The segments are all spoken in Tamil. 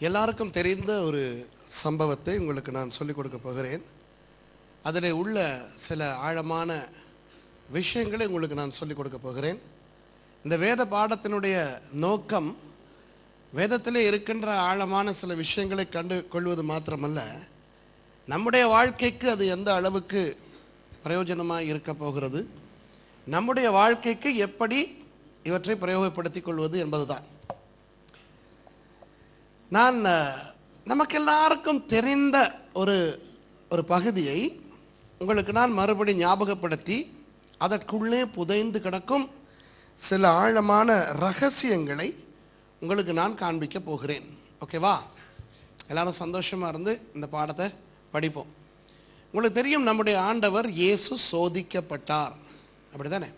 எல்லாருக்கும் தெரிந்த ஒரு சம்பவத்தை உங்களுக்கு நான் சொல்லிக் கொடுக்க போகிறேன். அதில் உள்ள சில ஆழமான விஷயங்களை உங்களுக்கு நான் சொல்லிக் கொடுக்க போகிறேன். இந்த வேத பாடத்தினுடைய நோக்கம் வேதத்திலே இருக்கின்ற ஆழமான சில விஷயங்களை கண்டு கொள்வது மாத்திரமல்ல, நம்முடைய வாழ்க்கைக்கு அது எந்த அளவுக்கு பிரயோஜனமாக இருக்க போகிறது, நம்முடைய வாழ்க்கைக்கு எப்படி இவற்றை பிரயோகப்படுத்திக் கொள்வது என்பதுதான். நான் நமக்கு எல்லாருக்கும் தெரிந்த ஒரு பகுதியை உங்களுக்கு நான் மறுபடி ஞாபகப்படுத்தி அதற்குள்ளே புதைந்து கிடக்கும் சில ஆழமான ரகசியங்களை உங்களுக்கு நான் காண்பிக்க போகிறேன். ஓகேவா? எல்லாரும் சந்தோஷமாக இருந்து இந்த பாடத்தை படிப்போம். உங்களுக்கு தெரியும், நம்முடைய ஆண்டவர் இயேசு சோதிக்கப்பட்டார், அப்படி தானே?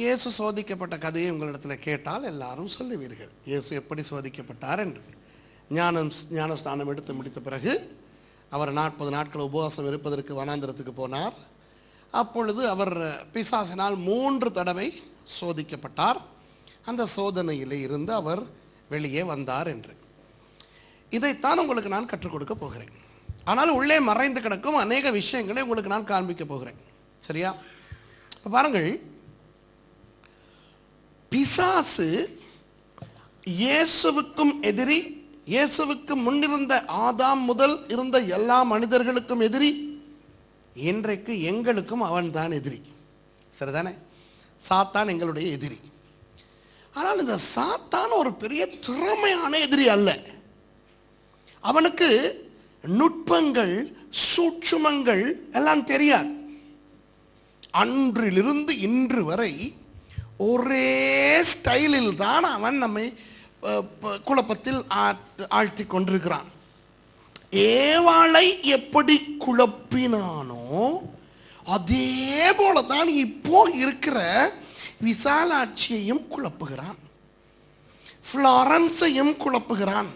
இயேசு சோதிக்கப்பட்ட கதையை உங்களிடத்தில் கேட்டால் எல்லாரும் சொல்லுவீர்கள், இயேசு எப்படி சோதிக்கப்பட்டார் என்று. ஞானஸ்நானம் எடுத்து முடித்த பிறகு அவர் 40 நாட்கள் உபவாசம் இருப்பதற்கு வனாந்திரத்துக்கு போனார். அப்பொழுது அவர் பிசாசினால் 3 தடவை சோதிக்கப்பட்டார். அந்த சோதனையிலே இருந்து அவர் வெளியே வந்தார் என்று. இதைத்தான் உங்களுக்கு நான் கற்றுக் கொடுக்க போகிறேன். ஆனால் உள்ளே மறைந்து கிடக்கும் அநேக விஷயங்களை உங்களுக்கு நான் காண்பிக்க போகிறேன். சரியா? இப்போ பாருங்கள், பிசாசு இயேசுவுக்கும் எதிரி, இயேசுவுக்கு முன்னிருந்த ஆதாம் முதல் இருந்த எல்லா மனிதர்களுக்கும் எதிரி, இன்றைக்கு எங்களுக்கும் அவன் தான் எதிரி. சரிதானே? சாத்தான் எங்களுடைய எதிரி. ஆனால் இந்த சாத்தான் ஒரு பெரிய திறமையான எதிரி அல்ல. அவனுக்கு நுட்பங்கள், சூட்சுமங்கள் எல்லாம் தெரியாது. அன்றிலிருந்து இன்று வரை ஒரே ஸ்டைலில் தான் அவன் நம்மை குழப்பத்தில் ஆழ்த்தி கொண்டிருக்கிறான். ஏவாளை எப்படி குழப்பினானோ அதே போலதான் இப்போ இருக்கிற விசாலாட்சியையும் குழப்புகிறான், ஃப்ளாரன்ஸையும் குழப்புகிறான்,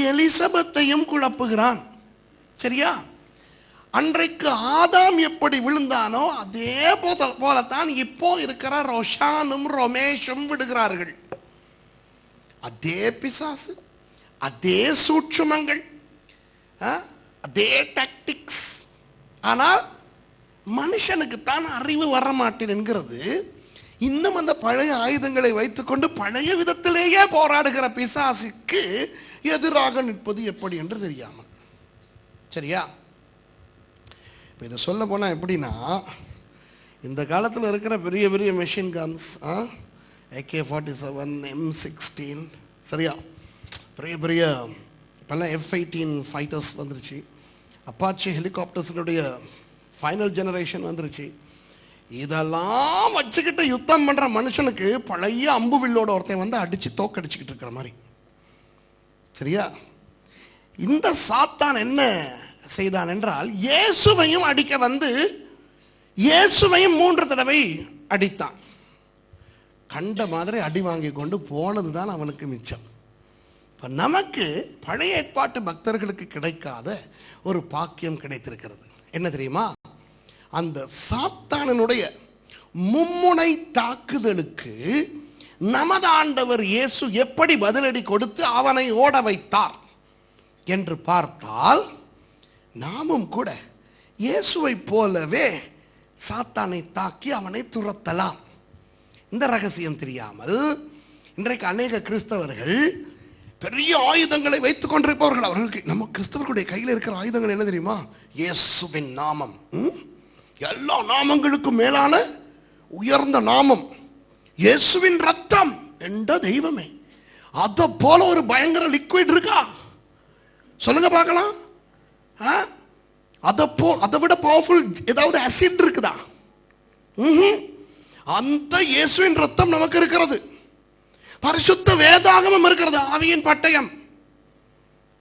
எலிசபெத்தையும் குழப்புகிறான். சரியா? அன்றைக்கு ஆதாம் எப்படி விழுந்தானோ அதே போலத்தான் இப்போ இருக்கிற ரோஷானும் ரொமேஷும் விடுகிறார்கள். அதே பிசாசு, அதே சூட்சுமங்கள், அதே டாக்டிக்ஸ். ஆனால் மனுஷனுக்கு தான் அறிவு வரமாட்டேன் என்கிறது. இன்னும் அந்த பழைய ஆயுதங்களை வைத்துக்கொண்டு பழைய விதத்திலேயே போராடுகிற பிசாசுக்கு எதிராக நிற்பது எப்படி என்று தெரியாமல். சரியா? இப்போ இதை சொல்ல போனால் எப்படின்னா, இந்த காலத்தில் இருக்கிற பெரிய பெரிய மெஷின் கன்ஸ், AK-47, M16, சரியா, பெரிய பெரிய இப்போல்லாம் F-18 ஃபைட்டர்ஸ் வந்துருச்சு, அப்பாச்சி ஹெலிகாப்டர்ஸினுடைய ஃபைனல் ஜெனரேஷன் வந்துருச்சு. இதெல்லாம் வச்சுக்கிட்டு யுத்தம் பண்ணுற மனுஷனுக்கு பழைய அம்பு வில்லோட ஒருத்தன் வந்து அடித்து தோக்கடிச்சுக்கிட்டு இருக்கிற மாதிரி. சரியா? இந்த சாத்தான் என்ன செய்தான் என்றால், இயேசுவையும் அடிக்க வந்து இயேசுவையும் 3 தடவை அடித்தான். கண்ட மாதிரி அடி வாங்கி கொண்டு போனது தான் அவனுக்கு மிச்சம். இப்போ நமக்கு பழைய ஏற்பாட்டு பக்தர்களுக்கு கிடைக்காத ஒரு பாக்கியம் கிடைத்திருக்கிறது. என்ன தெரியுமா? அந்த சாத்தானுடைய மும்முனை தாக்குதலுக்கு நமது ஆண்டவர் இயேசு எப்படி பதிலடி கொடுத்து அவனை ஓட வைத்தார் என்று பார்த்தால், நாமும் கூட இயேசுவை போலவே சாத்தானை தாக்கி அவனை துரத்தலாம். இந்த ரகசியம் தெரியாமல் இன்றைக்கு அநேக கிறிஸ்தவர்கள் பெரிய ஆயுதங்களை வைத்துக் கொண்டிருப்பவர்கள். அவர்களுக்கு, நம்ம கிறிஸ்தவர்களுடைய கையில் இருக்கிற ஆயுதங்கள் என்ன தெரியுமா? இயேசுவின் நாமம். எல்லா நாமங்களுக்கும் மேலான உயர்ந்த நாமம் இயேசுவின் ரத்தம் என்ற தெய்வமே. அதை போல ஒரு பயங்கர லிக்விட் இருக்கா? சொல்லுங்க பார்க்கலாம். அதை விட பவர்ஃபுல் ஏதாவது ஆசிட் இருக்குதா? அந்த இயேசுவின் ரத்தம் நமக்கு இருக்கிறது. பரிசுத்த வேதாகமம் இருக்கிறது, ஆவியின் பட்டயம்.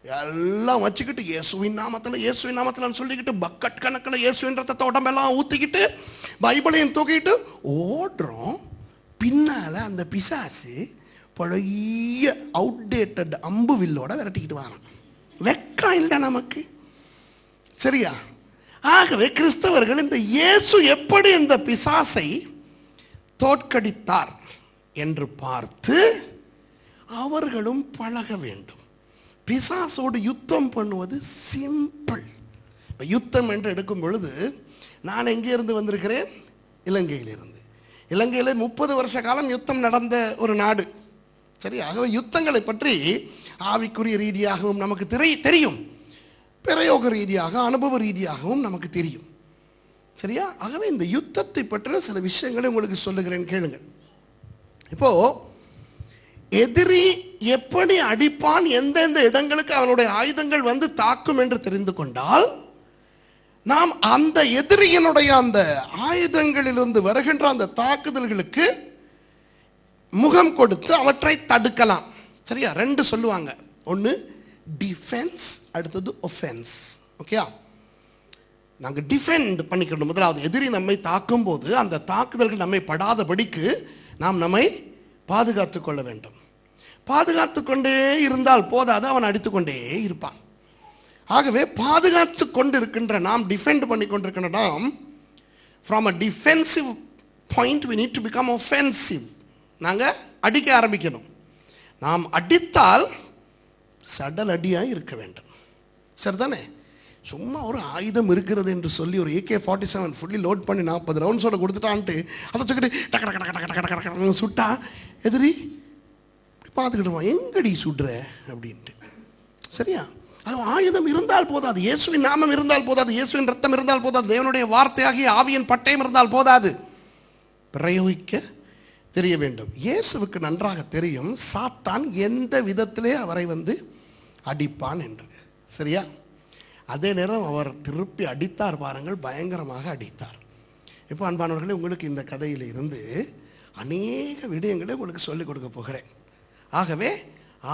எல்லாம் வச்சுக்கிட்டு இயேசுவின் நாமத்தில் சொல்லிக்கிட்டு பக்கெட் கணக்கில் இயேசுவின் ரத்தத்தை உடம்பெல்லாம் ஊத்திக்கிட்டு பைபிளையும் தூக்கிட்டு ஓடுறோம். பின்னால அந்த பிசாசு பழைய அவுடேட்டட் அம்பு வில்லோட விரட்டிக்கிட்டு வரான். வெக்கம் இல்லை நமக்கு. சரியா? ஆகவே கிறிஸ்தவர்கள் இந்த இயேசு எப்படி இந்த பிசாசை தோற்கடித்தார் என்று பார்த்து அவர்களும் பழக வேண்டும். பிசாசோடு யுத்தம் பண்ணுவது சிம்பிள். இப்போ யுத்தம் என்று எடுக்கும் பொழுது நான் எங்கே இருந்து வந்திருக்கிறேன்? இலங்கையிலிருந்து. இலங்கையில் 30 வருஷ காலம் யுத்தம் நடந்த ஒரு நாடு. சரி, ஆகவே யுத்தங்களை பற்றி ஆவிக்குரிய ரீதியாகவும் நமக்கு தெரியும், பிரயோக ரீதியாக அனுபவ ரீதியாகவும் நமக்கு தெரியும். சரியா? ஆகவே இந்த யுத்தத்தை பற்றின சில விஷயங்களை உங்களுக்கு சொல்லுகிறேன், கேளுங்கள். இப்போ எதிரி எப்படி அடிப்பான், எந்தெந்த இடங்களுக்கு அவனுடைய ஆயுதங்கள் வந்து தாக்கும் என்று தெரிந்து கொண்டால் நாம் அந்த எதிரியினுடைய அந்த ஆயுதங்களிலிருந்து வருகின்ற அந்த தாக்குதல்களுக்கு முகம் கொடுத்து அவற்றை தடுக்கலாம். சரியா? 2 சொல்லுவாங்க. ஒன்று டிஃபென்ஸ், அடுத்தது ஒஃபென்ஸ். ஓகே, நாங்கள் டிஃபெண்ட் பண்ணிக்கணும். முதலாவது எதிரி நம்மை தாக்கும் போது அந்த தாக்குதல்கள் நம்மை படாதபடிக்கு நாம் நம்மை பாதுகாத்து கொள்ள வேண்டும். பாதுகாத்து கொண்டே இருந்தால் போதாது, அவன் அடித்துக்கொண்டே இருப்பான். ஆகவே பாதுகாத்து கொண்டு இருக்கின்ற நாம், டிஃபெண்ட் பண்ணி கொண்டிருக்கின்ற நாம், from a defensive point we need to become offensive. நாங்கள் அடிக்க ஆரம்பிக்கணும். நாம் அடித்தால் சடல் அடியாக இருக்க வேண்டும். சரிதானே? சும்மா ஒரு ஆயுதம் இருக்கிறது என்று சொல்லி ஒரு AK-47 ஃபுல்லி லோட் பண்ணி 40 ரவுண்ட்ஸோட கொடுத்துட்டான்ட்டு அதை தூக்கிட்டு டக்க டக்க டக்க டக்க டக்க டக்க சுட்டா எதிரி பார்த்துக்கிட்டுருவான், எங்கடி சுடுற அப்படின்ட்டு. சரியா? அது ஆயுதம் இருந்தால் போதாது, இயேசுவின் நாமம் இருந்தால் போதாது, இயேசுவின் ரத்தம் இருந்தால் போதாது, தேவனுடைய வார்த்தையாகிய ஆவியின் பட்டயம் இருந்தால் போதாது, பிரயோகிக்க தெரிய வேண்டும். இயேசுவுக்கு நன்றாக தெரியும் சாத்தான் எந்த விதத்திலே அவரை வந்து அடிப்பான் என்று. சரியா? அதே நேரம் அவர் திருப்பி அடித்தார் பாருங்கள், பயங்கரமாக அடித்தார். இப்போ அன்பானவர்களே, உங்களுக்கு இந்த கதையில் இருந்து அநேக விடயங்களை உங்களுக்கு சொல்லிக் கொடுக்க போகிறேன். ஆகவே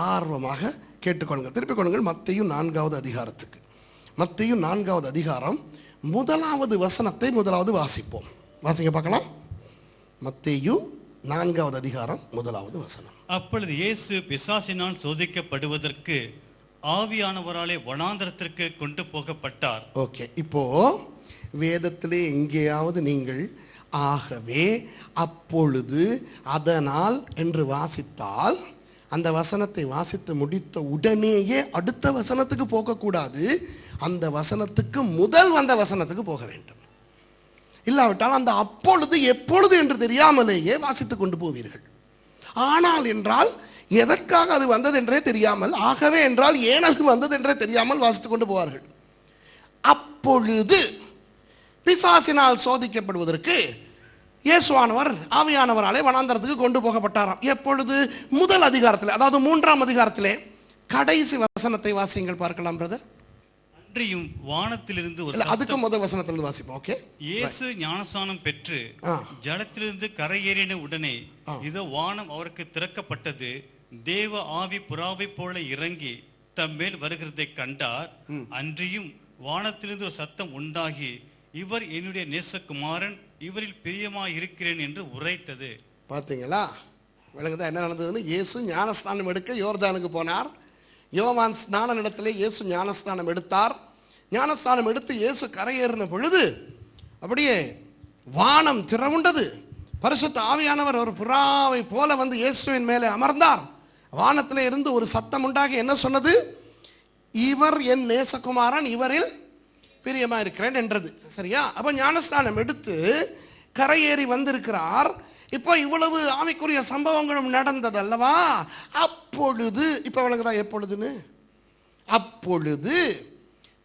ஆர்வமாக கேட்டுக்கொள்ளுங்கள். திருப்பிக் கொள்ளுங்கள் மத்தேயு 4வது அதிகாரத்துக்கு. மத்தேயு 4வது அதிகாரம் 1வது வசனத்தை முதலாவது வாசிப்போம். வாசிங்க பார்க்கலாம். மத்தேயு 4வது அதிகாரம் 1வது வசனம். அப்பொழுது இயேசு பிசாசினால் சோதிக்கப்படுவதற்கு ஆவியானவராலே வனாந்தரத்திற்கு கொண்டு போகப்பட்டார். ஓகே, இப்போ வேதத்திலே எங்கேயாவது நீங்கள் ஆகவே அப்பொழுது அதனால் என்று வாசித்தால் அந்த வசனத்தை வாசித்து முடித்த உடனேயே அடுத்த வசனத்துக்கு போகக்கூடாது, அந்த வசனத்துக்கு முதல் வந்த வசனத்துக்கு போக வேண்டும். இல்லாவிட்டால் அந்த அப்பொழுது எப்பொழுது என்று தெரியாமலேயே வாசித்துக் கொண்டு போவீர்கள். ஆனால் என்றால் எதற்காக அது வந்தது என்றே தெரியாமல், ஆகவே என்றால் ஏன் அது வந்தது என்றே தெரியாமல் வாசித்துக் கொண்டு போவார்கள். அப்பொழுது பிசாசினால் சோதிக்கப்படுவதற்கு இயேசுவானவர் ஆவியானவராலே வனாந்தரத்துக்கு கொண்டு போகப்பட்டாராம். எப்பொழுது? முதல் அதிகாரத்தில், அதாவது 3ஆம் அதிகாரத்திலே கடைசி வசனத்தை வாசியுங்கள் பார்க்கலாம் பிரதர். அன்றியும் வானத்திலிருந்து ஒரு அதுக்கு முதல் வசனத்திலிருந்து வாசிப்போம். ஓகே. இயேசு ஞானஸ்நானம் பெற்று ஜலத்திலிருந்து கரையேறின உடனே இதோ வானம் அவருக்கு திறக்கப்பட்டது, தேவ ஆவி புறாவை போல இறங்கி தம்மேல் வருகிறதை கண்டார். அன்றியும் வானத்திலிருந்து ஒரு சத்தம் உண்டாகி, இவர் என்னுடைய நேசகுமாரன், இவரில் பிரியமாய் இருக்கிறேன் என்று உரைத்தது. பார்த்தீங்களா? விளங்குதா என்ன நடந்ததுன்னு? இயேசு ஞானஸ்நானம் எடுக்க யோர்தானுக்கு போனார். யோவான் ஸ்நான இடத்திலே இயேசு ஞானஸ்நானம் எடுத்தார். ஞானஸ்நானம் எடுத்து இயேசு கரையேறின பொழுது அப்படியே வானம் திறவுண்டது. பரிசுத்த ஆவியானவர் ஒரு புறாவை போல வந்து இயேசுவின் மேலே அமர்ந்தார். வானத்திலே இருந்து ஒரு சத்தம் உண்டாகி என்ன சொன்னது? இவர் என் நேசகுமாரன், இவரில் பிரியமா இருக்கிறேன் என்றது. சரியா? அப்ப ஞானஸ்நானம் எடுத்து கரையேறி வந்திருக்கிறார். இப்போ இவ்வளவு ஆவிக்குரிய சம்பவங்களும் நடந்தது அல்லவா? அப்பொழுது, இப்ப விளங்குதா எப்பொழுதுன்னு? அப்பொழுது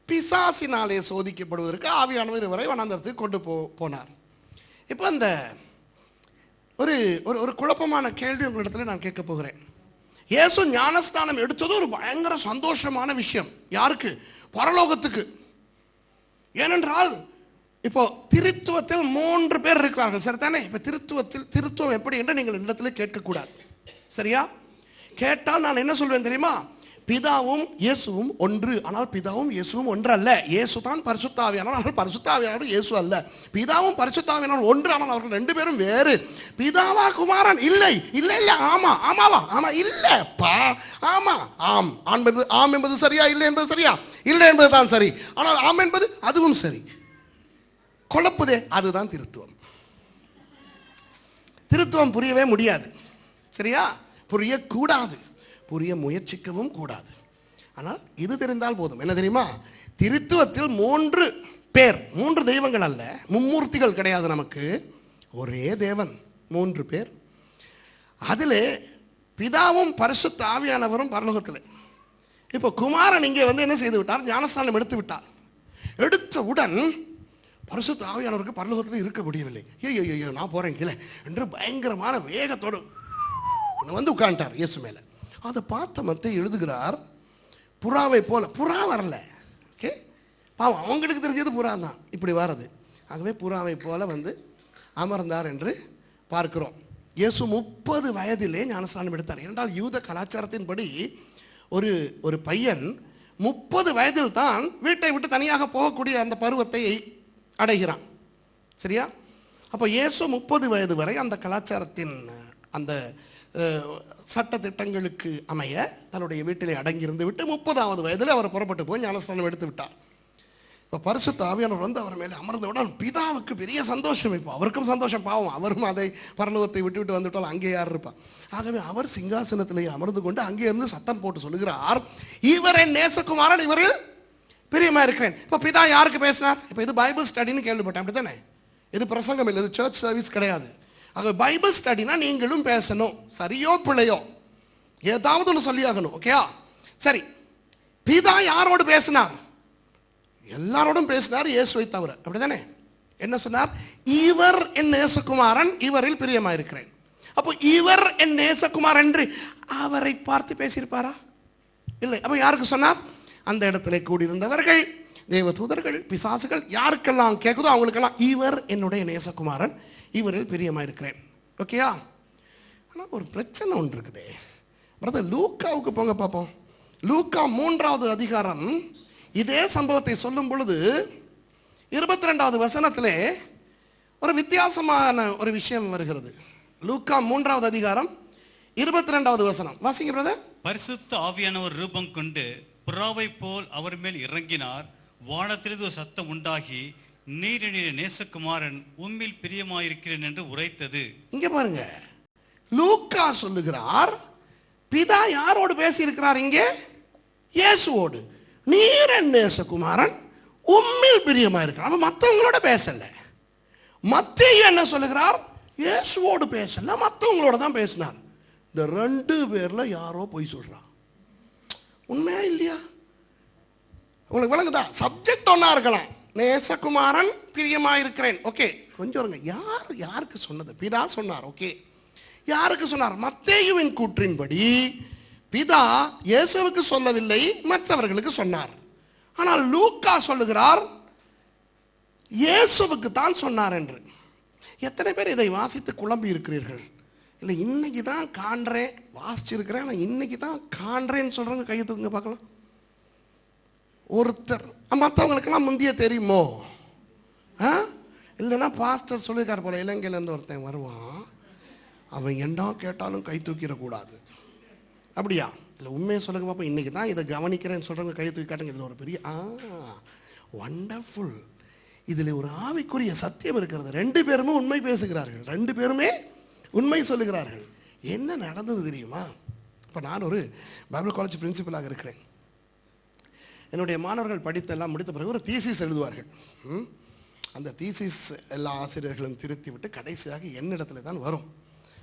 பிசாசினாலே சோதிக்கப்படுவதற்கு ஆவியானவர் இவரை வனாந்தரத்துக்கு கொண்டு போனார். இப்போ அந்த ஒரு ஒரு குழப்பமான கேள்வி உங்களிடத்துல நான் கேட்க போகிறேன். இயேசு ஞானஸ்நானம் எடுத்தது ஒரு பயங்கர சந்தோஷமான விஷயம். யாருக்கு? பரலோகத்துக்கு. ஏனென்றால் இப்போ திருத்துவத்தில் 3 பேர் இருக்கிறார்கள். சரிதானே? இப்ப திருத்துவம் எப்படி என்று நீங்கள் இடத்துல கேட்கக்கூடாது. சரியா? கேட்டால் நான் என்ன சொல்வேன் தெரியுமா? பிதாவும் இயேசுவும் ஒன்று. ஆனால் பிதாவும் இயேசுவும் ஒன்று அல்ல. இயேசு தான் பரிசுத்த ஆவியானவர், ஆனால் பரிசுத்த ஆவியானவர் இயேசு அல்ல. பிதாவும் பரிசுத்த ஆவியானவர் ஒன்று, ஆனால் அவர்கள் 2 பேரும் வேறு. பிதாவா குமாரன்? இல்லை இல்லை இல்லை. ஆமா ஆமாவா? ஆமா இல்லப்பா. ஆமா ஆம். ஆம் என்பது சரியா? இல்லை என்பது சரியா? இல்லை என்பது தான் சரி. ஆனால் ஆம் என்பது அதுவும் சரி. குழப்புதே. அதுதான் திருத்துவம். திருத்துவம் புரியவே முடியாது. சரியா? புரியக்கூடாது, புரிய முயற்சிக்கவும் கூடாது. ஆனால் இது தெரிந்தால் போதும். என்ன தெரியுமா? திருத்துவத்தில் 3 பேர், 3 தெய்வங்கள் அல்ல, மும்மூர்த்திகள் கிடையாது நமக்கு, ஒரே தேவன், 3 பேர். அதிலே பிதாவும் பரிசுத்த ஆவியானவரும் பரலோகத்தில். இப்போ குமாரன் இங்கே வந்து என்ன செய்து விட்டார்? ஞானஸ்நானம் எடுத்து விட்டார். எடுத்தவுடன் பரிசுத்த ஆவியானவருக்கு பரலோகத்தில் இருக்க முடியவில்லை. ஐயோ நான் போறேன் கீழே என்று பயங்கரமான வேகத்தோடு வந்து உட்கார்ந்தார் இயேசு மேலே. அதை பார்த்த மத்தேயு எழுதுகிறார், புறாவை போல. புறா வரல, ஓகே, பாவம் அவங்களுக்கு தெரிஞ்சது புறா தான் இப்படி வர்றது. ஆகவே புறாவை போல வந்து அமர்ந்தார் என்று பார்க்கிறோம். இயேசு 30 வயதிலே ஞானஸ்நானம் எடுத்தார். ஏனென்றால் யூத கலாச்சாரத்தின்படி ஒரு பையன் 30 வயதில் தான் வீட்டை விட்டு தனியாக போகக்கூடிய அந்த பருவத்தை அடைகிறான். சரியா? அப்போ இயேசு 30 வயது வரை அந்த கலாச்சாரத்தின் அந்த சட்ட திட்டங்களுக்கு அமைய தன்னுடைய வீட்டிலே அடங்கியிருந்து விட்டு 30வது வயதில் அவர் புறப்பட்டு போய் ஞானஸ்நானம் எடுத்து விட்டார். இப்போ பரிசுத்த ஆவியானவர் வந்து அவர் மேலே அமர்ந்தவுடன் பிதாவுக்கு பெரிய சந்தோஷம். இப்போ அவருக்கும் சந்தோஷம், பாவம் அவரும் அதை பரலோகத்தை விட்டு வந்துவிட்டால் அங்கே யார் இருப்பா. ஆகவே அவர் சிங்காசனத்திலேயே அமர்ந்து கொண்டு அங்கே இருந்து சத்தம் போட்டு சொல்லுகிறார், இவர் என் நேசகுமாரன், இவரில் பிரியமா இருக்கிறேன். இப்போ பிதா யாருக்கு பேசினார்? இப்போ இது பைபிள் ஸ்டடின்னு கேள்விப்பட்டேன், அப்படி தானே? இது பிரசங்கம் இல்லை, இது சர்ச் சர்வீஸ் கிடையாது. ஆக பைபிள் ஸ்டடினா நீங்களும் பேசணும், சரியோ பிள்ளையோ ஏதாவது ஒன்று சொல்லி ஆகணும். ஓகேயா? சரி, பிதா யாரோடு பேசினார்? எல்லாரோடும் பேசினார், இயேசுவை தவிர, அப்படிதானே? என்ன சொன்னார்? இவர் என் நேசகுமாரன், இவரில் பிரியமா இருக்கிறேன். அப்போ இவர் என் நேசகுமாரன் என்று அவரை பார்த்து பேசியிருப்பாரா? இல்லை. அப்போ யாருக்கு சொன்னார்? அந்த இடத்துல கூடியிருந்தவர்கள், தேவதூதர்கள், பிசாசுகள், யாருக்கெல்லாம் கேட்குதோ அவங்களுக்கெல்லாம் இவர் என்னுடைய நேசகுமாரன், இவரில் பிரியமா இருக்கிறேன். ஓகேயா? ஆனால் ஒரு பிரச்சனை ஒன்று இருக்குதே பிரதர். லூக்காவுக்கு போங்க பார்ப்போம். லூக்கா 3வது அதிகாரம் இதே சம்பவத்தை சொல்லும் பொழுது 22வது வசனத்திலே ஒரு வித்தியாசமான ஒரு விஷயம் வருகிறது. லூக்கா 3வது அதிகாரம் 22வது வசனம் வாசிங்க பிரதர். பரிசுத்த ஆவியானவர் ரூபம் கொண்டு புறாவை போல் அவர் மேல் இறங்கினார். வானத்திலிருந்து ஒரு சத்தம் உண்டாகி, நீர் என்னுடைய நேசகுமாரன், உம்மில் பிரியமாயிருக்கிறேன் என்று உரைத்தது. இங்க பாருங்க, லூக்கா சொல்லுகிறார் பிதா யாரோடு பேசி இருக்கிறார்? இங்கே இயேசுவோடு. நீர் என் நேசகுமாரன், உம்மில் பிரியமா இருக்கிறார். அப்ப மற்றவங்களோட பேசல. மத்தேயு என்ன சொல்லுகிறார்? இயேசுவோடு பேசல, மற்றவங்களோட தான் பேசினார். இந்த 2 பேர்ல யாரோ பொய் சொல்றான். உண்மையா இல்லையா? உங்களுக்கு விளங்குதா? சப்ஜெக்ட் ஒன்னா இருக்கலாம், நேசகுமாரன் பிரியமா இருக்கிறேன், ஓகே. கொஞ்சம் இருங்க, யாருக்கு சொன்னது? பிதா சொன்னார், ஓகே. யாருக்கு சொன்னார்? மத்தேயுவின் கூற்றின்படி பிதா இயேசுவுக்கு சொல்லவில்லை, மற்றவர்களுக்கு சொன்னார். ஆனால் லூக்கா சொல்லுகிறார் இயேசுவுக்கு தான் சொன்னார் என்று. எத்தனை பேர் இதை வாசித்து குழம்பி இருக்கிறீர்கள்? இல்லை, இன்னைக்கு தான் காண்றேன், வாசிச்சிருக்கிறேன், ஆனால் இன்னைக்கு தான் காண்றேன்னு சொல்றாங்க. கையை தூக்குங்க பார்க்கலாம். ஒருத்தர், மற்றவங்களுக்கெல்லாம் முந்தைய தெரியுமோ? இல்லைன்னா பாஸ்டர் சொல்லியிருக்கார் போல, இலங்கையிலேருந்து ஒருத்தன் வருவான், அவன் என்ன கேட்டாலும் கை தூக்கிடக்கூடாது. அப்படியா? இல்லை, உண்மையை சொல்லுங்க பாப்பா. இன்னைக்கு தான் இதை கவனிக்கிறேன்னு சொல்கிறவங்க கையை தூக்கி காட்டுங்க. இதில் ஒரு பெரிய வண்டர்ஃபுல், இதில் ஒரு ஆவிக்குரிய சத்தியம் இருக்கிறது. 2 பேருமே உண்மை பேசுகிறார்கள், 2 பேருமே உண்மை சொல்லுகிறார்கள். என்ன நடந்தது தெரியுமா? இப்போ நான் ஒரு பைபிள் காலேஜ் பிரின்சிபலாக இருக்கிறேன். என்னுடைய மாணவர்கள் படித்தெல்லாம் முடித்த பிறகு ஒரு தீசிஸ் எழுதுவார்கள். அந்த தீசிஸ் எல்லா ஆசிரியர்களும் திருத்தி விட்டு கடைசியாக என்னிடத்துல தான் வரும்.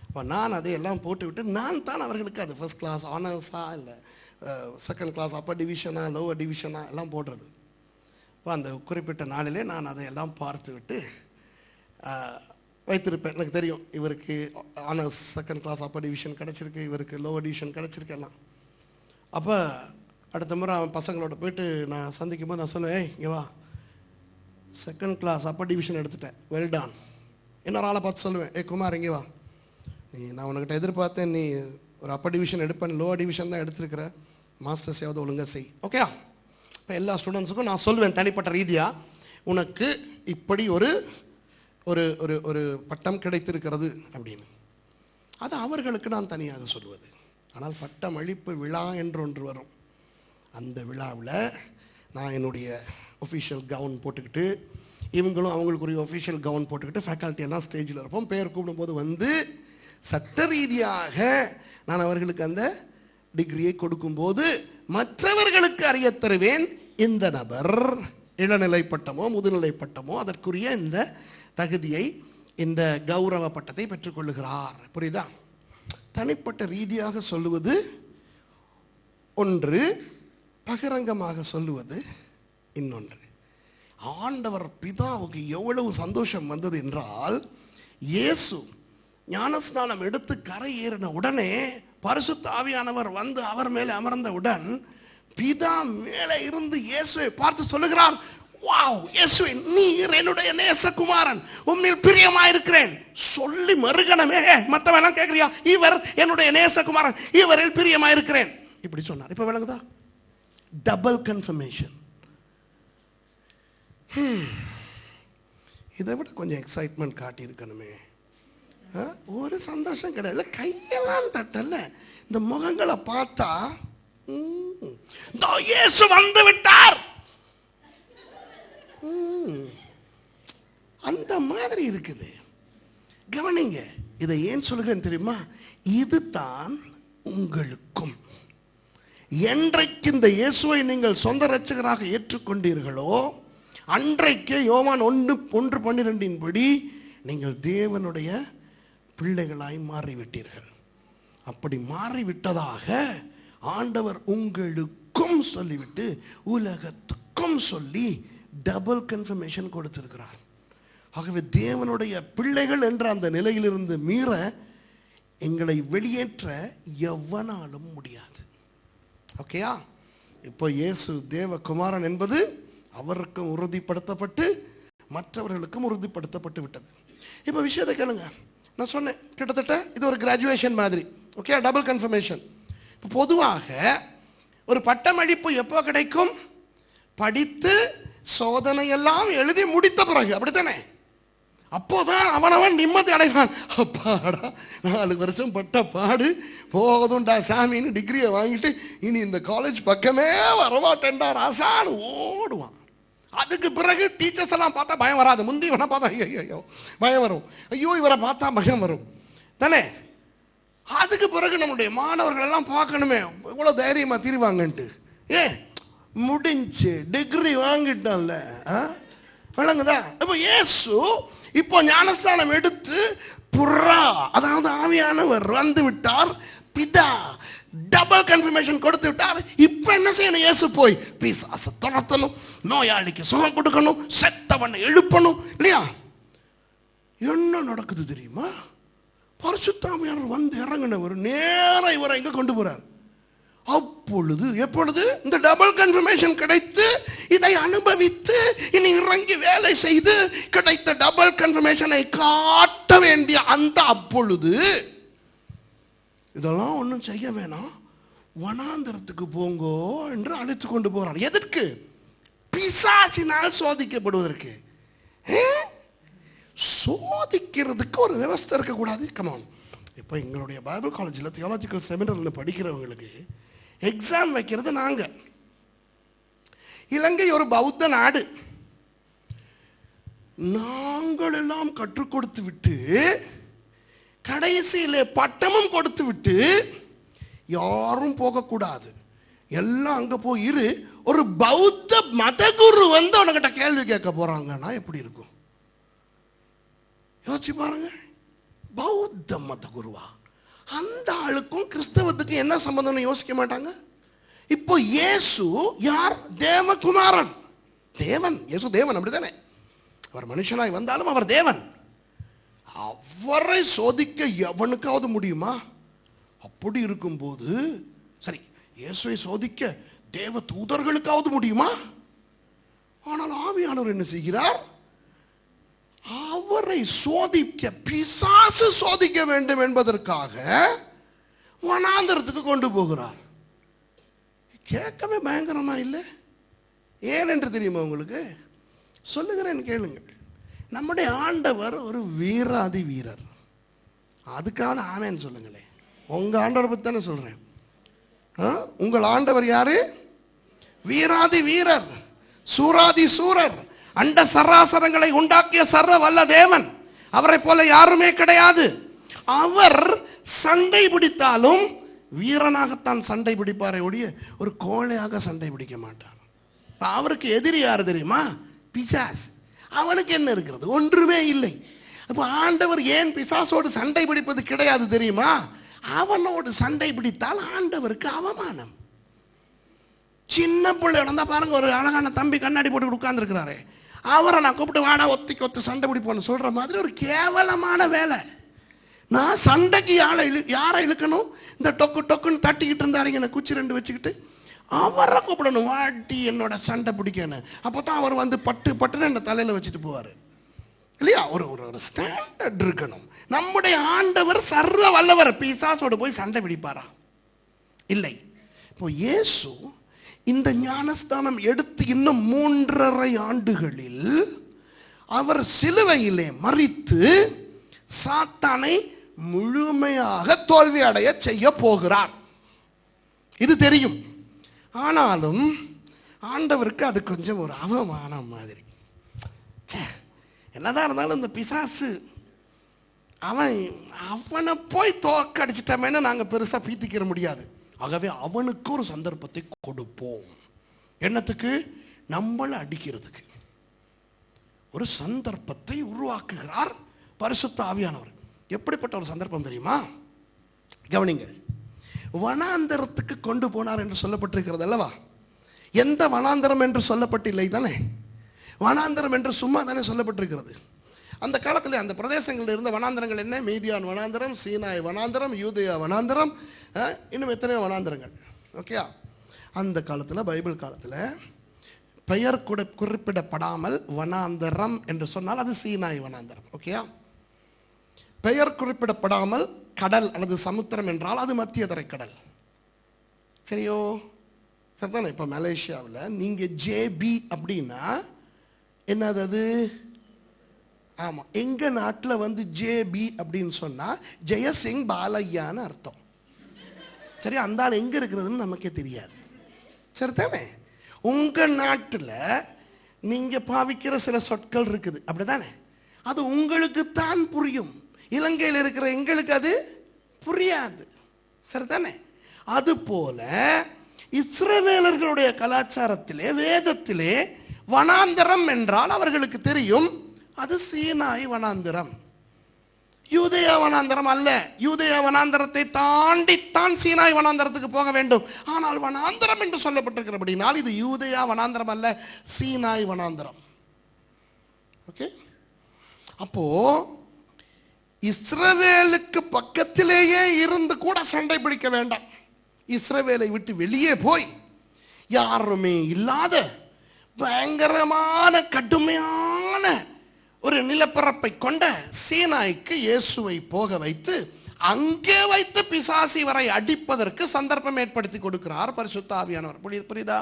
இப்போ நான் அதையெல்லாம் போட்டுவிட்டு நான் தான் அவர்களுக்கு அது ஃபர்ஸ்ட் கிளாஸ் ஆனர்ஸா இல்லை செகண்ட் கிளாஸ் அப்பர் டிவிஷனா லோவர் டிவிஷனா எல்லாம் போடுறது. இப்போ அந்த குறிப்பிட்ட நாளிலே நான் அதையெல்லாம் பார்த்து விட்டு வைத்திருப்பேன். எனக்கு தெரியும், இவருக்கு honours second class upper division கிடச்சிருக்கு, இவருக்கு லோவர் டிவிஷன் கிடச்சிருக்கு எல்லாம். அப்போ அடுத்த முறை அவன் பசங்களோட போயிட்டு நான் சந்திக்கும் போது நான் சொல்லுவேன், இங்கே வா, செகண்ட் கிளாஸ் அப்பர் டிவிஷன் எடுத்துட்டேன், வெல்டான். இன்னொரு ஆளை பார்த்து சொல்லுவேன், குமார் இங்கே வா, நான் உனக்கிட்ட எதிர்பார்த்தேன், நீ ஒரு அப்பர் டிவிஷன் எடுப்பேன், லோவர் டிவிஷன் தான் எடுத்துருக்கிற, மாஸ்டர்ஸ் யாவது ஒழுங்காக செய், ஓகே. இப்போ எல்லா ஸ்டூடெண்ட்ஸுக்கும் நான் சொல்லுவேன் தனிப்பட்ட ரீதியாக, உனக்கு இப்படி ஒரு ஒரு ஒரு ஒரு பட்டம் கிடைத்திருக்கிறது அப்படின்னு. அது அவர்களுக்கு நான் தனியாக சொல்வது. ஆனால் பட்டம் அளிப்பு விழா என்று ஒன்று வரும். அந்த விழாவில் நான் என்னுடைய ஒஃபிஷியல் கவுன் போட்டுக்கிட்டு, இவங்களும் அவங்களுக்குரிய ஒஃபிஷியல் கவுன் போட்டுக்கிட்டு, ஃபேக்கல்ட்டி எல்லாம் ஸ்டேஜில் இருப்போம். பேர் கூப்பிடும்போது வந்து சட்ட ரீதியாக நான் அவர்களுக்கு அந்த டிகிரியை கொடுக்கும்போது மற்றவர்களுக்கு அறிய தருவேன். இந்த நபர் இளநிலை பட்டமோ முதுநிலை பட்டமோ அதற்குரிய இந்த தகுதியை, இந்த கௌரவ பட்டத்தை பெற்றுக்கொள்ளுகிறார். புரியுதா? தனிப்பட்ட ரீதியாக சொல்லுவது ஒன்று, பகிரங்கமாக சொல்லுவது இன்னொன்று. ஆண்டவர் பிதாவுக்கு எவ்வளவு சந்தோஷம் வந்தது என்றால், இயேசு ஞானஸ்நானம் எடுத்து கரை ஏறின உடனே பரிசுத்த ஆவியானவர் வந்து அவர் மேலே அமர்ந்தவுடன் பிதா மேலே இருந்து இயேசுவை பார்த்து சொல்லுகிறார், வாவ் இயேசுவே, நீர் என்னுடைய நேசகுமாரன், உம்மில் பிரியமாயிருக்கிறேன். சொல்லி மறுகணமே மற்றவெல்லாம் கேட்கறியா, இவர் என்னுடைய நேசகுமாரன், இவரில் பிரியமாயிருக்கிறேன், இப்படி சொன்னார். இப்ப விளங்குதா? Double confirmation. இதை விட கொஞ்சம் எக்ஸைட்மெண்ட் காட்டி இருக்கணுமே. ஒரு சந்தோஷம் கிடையாது. கையெல்லாம் தட்டல, இந்த முகங்களை பார்த்தா இயேசு வந்து விட்டார் அந்த மாதிரி இருக்குது. கவனிங்க, இதை ஏன் சொல்கிறேன் தெரியுமா? இதுதான் உங்களுக்கும். என்றைக்கு இந்த இயேசுவை நீங்கள் சொந்த இரட்சகராக ஏற்றுக்கொண்டீர்களோ அன்றைக்கே யோவான் 1:12 படி நீங்கள் தேவனுடைய பிள்ளைகளாய் மாறிவிட்டீர்கள். அப்படி மாறிவிட்டதாக ஆண்டவர் உங்களுக்கும் சொல்லிவிட்டு உலகத்துக்கும் சொல்லி டபுள் கன்ஃபர்மேஷன் கொடுத்திருக்கிறார். ஆகவே தேவனுடைய பிள்ளைகள் என்ற அந்த நிலையிலிருந்து மீற எங்களை வெளியேற்ற எவனாலும் முடியாது. ஓகேயா? இப்போ இயேசு தேவகுமாரன் என்பது அவருக்கும் உறுதிப்படுத்தப்பட்டு மற்றவர்களுக்கும் உறுதிப்படுத்தப்பட்டு விட்டது. இப்போ விஷயத்தை கேளுங்க. நான் சொன்னேன் கிட்டத்தட்ட இது ஒரு கிராஜுவேஷன் மாதிரி. Okay, double confirmation. இப்போ பொதுவாக ஒரு பட்டமளிப்பு எப்போ கிடைக்கும்? படித்து சோதனை எல்லாம் எழுதி முடித்த பிறகு, அப்படித்தானே? அப்போதான் அவனவன் நிம்மதி அடைவான். அப்பாடா 4 வருஷம் பட்ட பாடு போதும்டா சாமின்னு டிகிரியை வாங்கிட்டு இனி இந்த காலேஜ் பக்கமே வரமாட்டேன்டா ராசான்னு ஓடுவான். அதுக்கு பிறகு டீச்சர்ஸ் எல்லாம் பார்த்தா பயம் வராது. முந்தி இவனை பார்த்தா ஐயோ பயம் வரும், ஐயோ இவரை பார்த்தா பயம் வரும் தானே. அதுக்கு பிறகு நம்முடைய மாணவர்கள் எல்லாம் பார்க்கணுமே இவ்வளோ தைரியமாக திரிவாங்கன்ட்டு. முடிஞ்சு டிகிரி வாங்கிட்டான்ல, விளங்குதா? இப்போ இயேசு இப்போ ஞானஸ்நானம் எடுத்து புறா, அதாவது ஆவியானவர் வந்து விட்டார், பிதா டபுள் கன்ஃபர்மேஷன் கொடுத்து விட்டார். இப்போ என்ன செய்யணும்? இயேசு போய் பிசாசை துரத்தணும், நோயாளிக்கு சுகம் கொடுக்கணும், செத்தவனை எழுப்பணும், இல்லையா? என்ன நடக்குது தெரியுமா? பரிசுத்த ஆவியானவர் வந்து இறங்கினவர் நேரா இவரை எங்க கொண்டு போறார்? அப்பொழுது எப்பொழுது இந்த டபுள் கன்ஃபர்மேஷன் கிடைத்து இதை அனுபவித்து இனி இறங்கி வேலை செய்து கிடைத்த டபுள் கன்ஃபர்மேஷனை காட்ட வேண்டிய அந்த அப்பொழுது இதெல்லாம் ஒன்றும் செய்ய வேணாம், வனாந்தரத்துக்கு போங்கோ என்று அழைத்து கொண்டு போறார். எதற்கு? பிசாசினால் சோதிக்கப்படுவதற்கு. சோதிக்கிறதுக்கு ஒரு விவஸ்தை இருக்கக்கூடாது. கமான். இப்போ எங்களுடைய பைபிள் காலேஜில் தியாலஜிக்கல் செமினாரில் படிக்கிறவங்களுக்கு எக்ஸாம் வைக்கிறது நாங்க. இலங்கை ஒரு பௌத்த நாடு. நாங்கள் எல்லாம் கற்றுக் கொடுத்து விட்டு கடைசியிலே பட்டமும் கொடுத்து விட்டு யாரும் போகக்கூடாது, எல்லாம் அங்க போய் இரு. ஒரு பௌத்த மதகுரு வந்து உனக்கிட்ட கேள்வி கேட்க போறாங்கன்னா எப்படி இருக்கும்? யோசிச்சு பாருங்க. பௌத்த மதகுருவா? அந்த ஆளுக்கும் கிறிஸ்தவத்துக்கும் என்ன சம்பந்தம்னு யோசிக்க மாட்டாங்க. இப்போ இயேசு யார்? தேவகுமாரன், தேவன். இயேசு தேவன், அப்படித்தானே? அவர் மனுஷனாய் வந்தாலும் அவர் தேவன். அவரை சோதிக்க எவனுக்காவது முடியுமா? அப்படி இருக்கும்போது சரி, இயேசுவை சோதிக்க தேவ தூதர்களுக்காவது முடியுமா? ஆனால் ஆவியானவர் என்ன செய்கிறார்? அவரை சோதிக்க, பிசாசு சோதிக்க வேண்டும் என்பதற்காக வனாந்தரத்துக்கு கொண்டு போகிறார். கேட்கவே பயங்கரமா இல்லை? ஏன் என்று தெரியுமா உங்களுக்கு? சொல்லுகிறேன் கேளுங்கள். நம்முடைய ஆண்டவர் ஒரு வீராதி வீரர். அதுக்காக ஆமேன்னு சொல்லுங்களேன். உங்க ஆண்டவர் பத்தி தானே சொல்றேன். உங்கள் ஆண்டவர் யாரு? வீராதி வீரர், சூராதி சூரர், அண்ட சராசரங்களை உண்டாக்கிய சர்வ வல்ல தேவன். அவரை போல யாருமே கிடையாது. அவர் சண்டை பிடித்தாலும் வீரனாகத்தான் சண்டை பிடிப்பாரே ஒழிய ஒரு கோழையாக சண்டை பிடிக்க மாட்டார். அவருக்கு எதிரி யாரு தெரியுமா? பிசாசு. அவனுக்கு என்ன இருக்கிறது? ஒன்றுமே இல்லை. அப்போ ஆண்டவர் ஏன் பிசாசோடு சண்டை பிடிப்பது கிடையாது தெரியுமா? அவனோடு சண்டை பிடித்தால் ஆண்டவருக்கு அவமானம். சின்ன பிள்ளை நடந்தா பாருங்க, ஒரு அழகான தம்பி கண்ணாடி போட்டு உட்கார்ந்துருக்கிறாரு, அவரை நான் கூப்பிட்டு வாடா ஒத்திக்கு ஒத்து சண்டை பிடிப்போன்னு சொல்ற மாதிரி ஒரு கேவலமான வேலை. நான் சண்டைக்கு யாரை இழுக்கணும்? இந்த டொக்கு டொக்குன்னு தட்டிக்கிட்டு இருந்தாருங்க, எனக்கு குச்சி 2 வச்சுக்கிட்டு அவரை கூப்பிடணும், வாட்டி என்னோட சண்டை பிடிக்கணும். அப்போ தான் அவர் வந்து பட்டு பட்டுன்னு என்ன தலையில் வச்சுட்டு போவார் இல்லையா? ஒரு ஒரு ஸ்டாண்டர்ட் இருக்கணும். நம்முடைய ஆண்டவர் சர்வ வல்லவர். பிசாசோடு போய் சண்டை பிடிப்பாரா? இல்லை. இப்போ இயேசு இந்த ஞானஸ்தானம் எடுத்து இன்னும் 3.5 ஆண்டுகளில் அவர் சிலுவையிலே மரித்து சாத்தானை முழுமையாக தோல்வி அடைய செய்ய போகிறார். இது தெரியும். ஆனாலும் ஆண்டவருக்கு அது கொஞ்சம் ஒரு அவமானம் மாதிரி. என்னதான் இருந்தாலும் இந்த பிசாசு அவனை போய் தோக்கடிச்சிட்டமேன்னு நாங்கள் பெருசாக பீத்திக்கிற முடியாது. ஆகவே அவனுக்கு ஒரு சந்தர்ப்பத்தை கொடுப்போம். என்னத்துக்கு? நம்மளை அடிக்கிறதுக்கு ஒரு சந்தர்ப்பத்தை உருவாக்குகிறார் பரிசுத்த ஆவியானவர். எப்படிப்பட்ட ஒரு சந்தர்ப்பம் தெரியுமா? கவனிங்கள். வனாந்தரத்துக்கு கொண்டு போனார் என்று சொல்லப்பட்டிருக்கிறது அல்லவா? எந்த வனாந்தரம் என்று சொல்லப்பட்டில்லை தானே? வனாந்தரம் என்று சும்மா தானே சொல்லப்பட்டிருக்கிறது. அந்த காலத்தில் அந்த பிரதேசங்களில் இருந்த வனாந்தரங்கள் என்ன? மீதியான் வனாந்தரம், சீனாய் வனாந்தரம், யூதேயா வனாந்தரம், இன்னும் எத்தனையோ வனாந்தரங்கள். ஓகே. அந்த காலத்தில், பைபிள் காலத்தில் பெயர் குறிப்பிடப்படாமல் வனாந்தரம் என்று சொன்னால் அது சீனாய் வனாந்தரம். ஓகேயா? பெயர் குறிப்பிடப்படாமல் கடல் அல்லது சமுத்திரம் என்றால் அது மத்திய தரைக்கடல். சரியோ? சரிதானே? இப்போ மலேசியாவில் நீங்கள் ஜேபி அப்படின்னா என்னது அது? ஆமாம், எங்கள் நாட்டில் வந்து ஜேபி அப்படின்னு சொன்னால் ஜெயசிங் பாலையான்னு அர்த்தம். சரி, அந்த ஆள் எங்கே இருக்கிறதுன்னு நமக்கே தெரியாது. சரிதானே? உங்கள் நாட்டில் நீங்கள் பாவிக்கிற சில சொற்கள் இருக்குது, அப்படிதானே? அது உங்களுக்கு தான் புரியும். இலங்கையில் இருக்கிற எங்களுக்கு அது புரியாது. சரிதானே? அதுபோல இஸ்ரவேலர்களுடைய கலாச்சாரத்திலே, வேதத்திலே வனாந்தரம் என்றால் அவர்களுக்கு தெரியும், அது சீனாய் வனாந்தரம், யூதேயா வனாந்தரம் அல்ல. யூதேயா வனாந்தரத்தை தாண்டித்தான் சீனாய் வனாந்தரத்துக்கு போக வேண்டும். ஆனால் வனாந்தரம் என்று சொல்லப்பட்டிருக்கிறபடினால் இது யூதேயா வனாந்தரம் அல்ல, சீனாய் வனாந்தரம். ஓகே. அப்போ இஸ்ரவேலுக்கு பக்கத்திலேயே இருந்து கூட சண்டை பிடிக்க வேண்டாம். இஸ்ரவேலை விட்டு வெளியே போய் யாருமே இல்லாத பயங்கரமான கடுமையான ஒரு நிலப்பரப்பை கொண்ட சீனாய்க்கு இயேசுவை போக வைத்து அங்கே வைத்து பிசாசி வரை அடிப்பதற்கு சந்தர்ப்பம் ஏற்படுத்தி கொடுக்கிறார் பரிசுத்த ஆவியானவர். புரியுதா?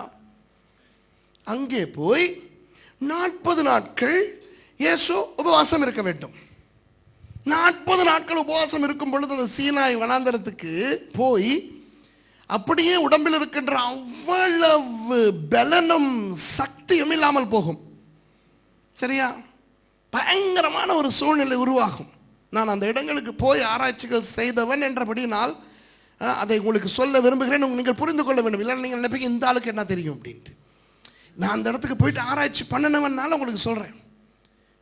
அங்கே போய் 40 நாட்கள் இயேசு உபவாசம் இருக்க வேண்டும். 40 நாட்கள் உபவாசம் இருக்கும் பொழுது அந்த சீனாய் வனாந்தரத்துக்கு போய் அப்படியே உடம்பில் இருக்கின்ற அவ்வளவு பலனும் சக்தியும் இல்லாமல் போகும். சரியா? பயங்கரமான ஒரு சூழ்நிலை உருவாகும். நான் அந்த இடங்களுக்கு போய் ஆராய்ச்சிகள் செய்தவன் என்றபடினால் அதை உங்களுக்கு சொல்ல விரும்புகிறேன். நீங்கள் புரிந்து கொள்ள வேண்டும். இல்லை நீங்கள் நினைப்பீங்க இந்த ஆளுக்கு என்ன தெரியும் அப்படின்ட்டு. நான் அந்த இடத்துக்கு போயிட்டு ஆராய்ச்சி பண்ணினவனால உங்களுக்கு சொல்கிறேன்.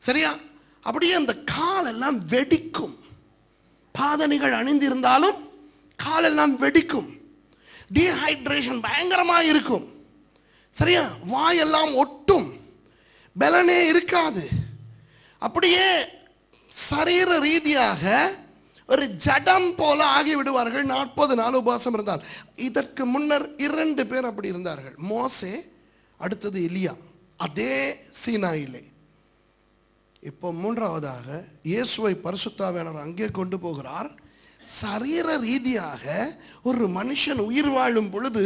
சரியா? அப்படியே அந்த காலெல்லாம் வெடிக்கும். பாதணிகள் அணிந்திருந்தாலும் காலெல்லாம் வெடிக்கும். டீஹைட்ரேஷன் பயங்கரமாக இருக்கும். சரியா? வாயெல்லாம் ஒட்டும், பலனே இருக்காது. அப்படியே சரீர ரீதியாக ஒரு ஜடம் போல ஆகிவிடுவார்கள் 40 நாள் உபவாசம் இருந்தால். இதற்கு முன்னர் 2 பேர் அப்படி இருந்தார்கள். மோசே, அடுத்தது எலியா, அதே சீனாயிலே. இப்போ 3வதாக இயேசுவை பரிசுத்த ஆவியானவர் அங்கே கொண்டு போகிறார். சரீர ரீதியாக ஒரு மனுஷன் உயிர் வாழும் பொழுது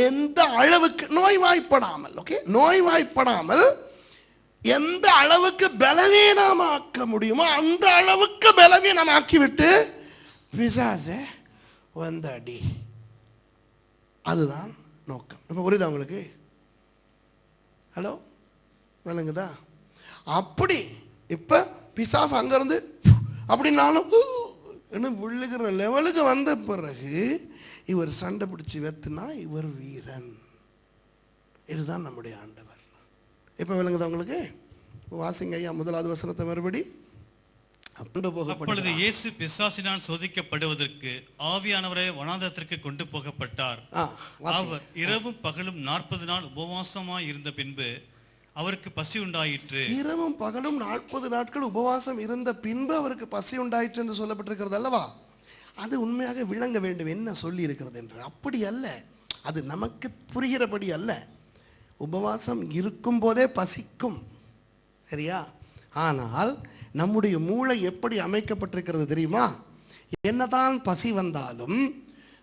எந்த அளவுக்கு நோய்வாய்ப்படாமல், ஓகே, நோய்வாய்ப்படாமல் எந்த அளவுக்கு பலவீனமாக்க முடியுமோ அந்த அளவுக்கு பலவீனமாக்கிவிட்டு பிசாசே வந்தாடி. அதுதான் நோக்கம். இப்போ புரியுதா உங்களுக்கு? ஹலோ, விளங்குதா? அப்படி இப்ப பிசாசு அங்கிருந்து அப்படின்னாலும் விழுகிற லெவலுக்கு வந்த பிறகு இவர் சண்டை பிடிச்சி வெத்துனா இவர் வீரன். இதுதான் நம்முடைய ஆண்டவர். இப்ப விளங்குதா உங்களுக்கு? வாசிங்க ஐயா 1வது வசனத்தை மறுபடி. அப்பொழுது இயேசு பிசாசினால் சோதிக்கப்படுவதற்கு ஆவியானவரை வனாந்தரத்திற்கு கொண்டு போகப்பட்டார். அவர் இரவும் பகலும் 40 நாள் உபவாசமாய் இருந்த பின்பு அவருக்கு பசி உண்டாயிற்று. இரவும் பகலும் 40 நாட்கள் உபவாசம் இருந்த பின்பு அவருக்கு பசி உண்டாயிற்று என்று சொல்லப்பட்டிருக்கிறது அல்லவா? அது உண்மையாக விளங்க வேண்டும் என்ன சொல்லி இருக்கிறது என்று. அப்படி அல்ல, அது நமக்கு புரிகிறபடி அல்ல. உபவாசம் இருக்கும் போதே பசிக்கும், சரியா? ஆனால் நம்முடைய மூளை எப்படி அமைக்கப்பட்டிருக்கிறது தெரியுமா? என்னதான் பசி வந்தாலும்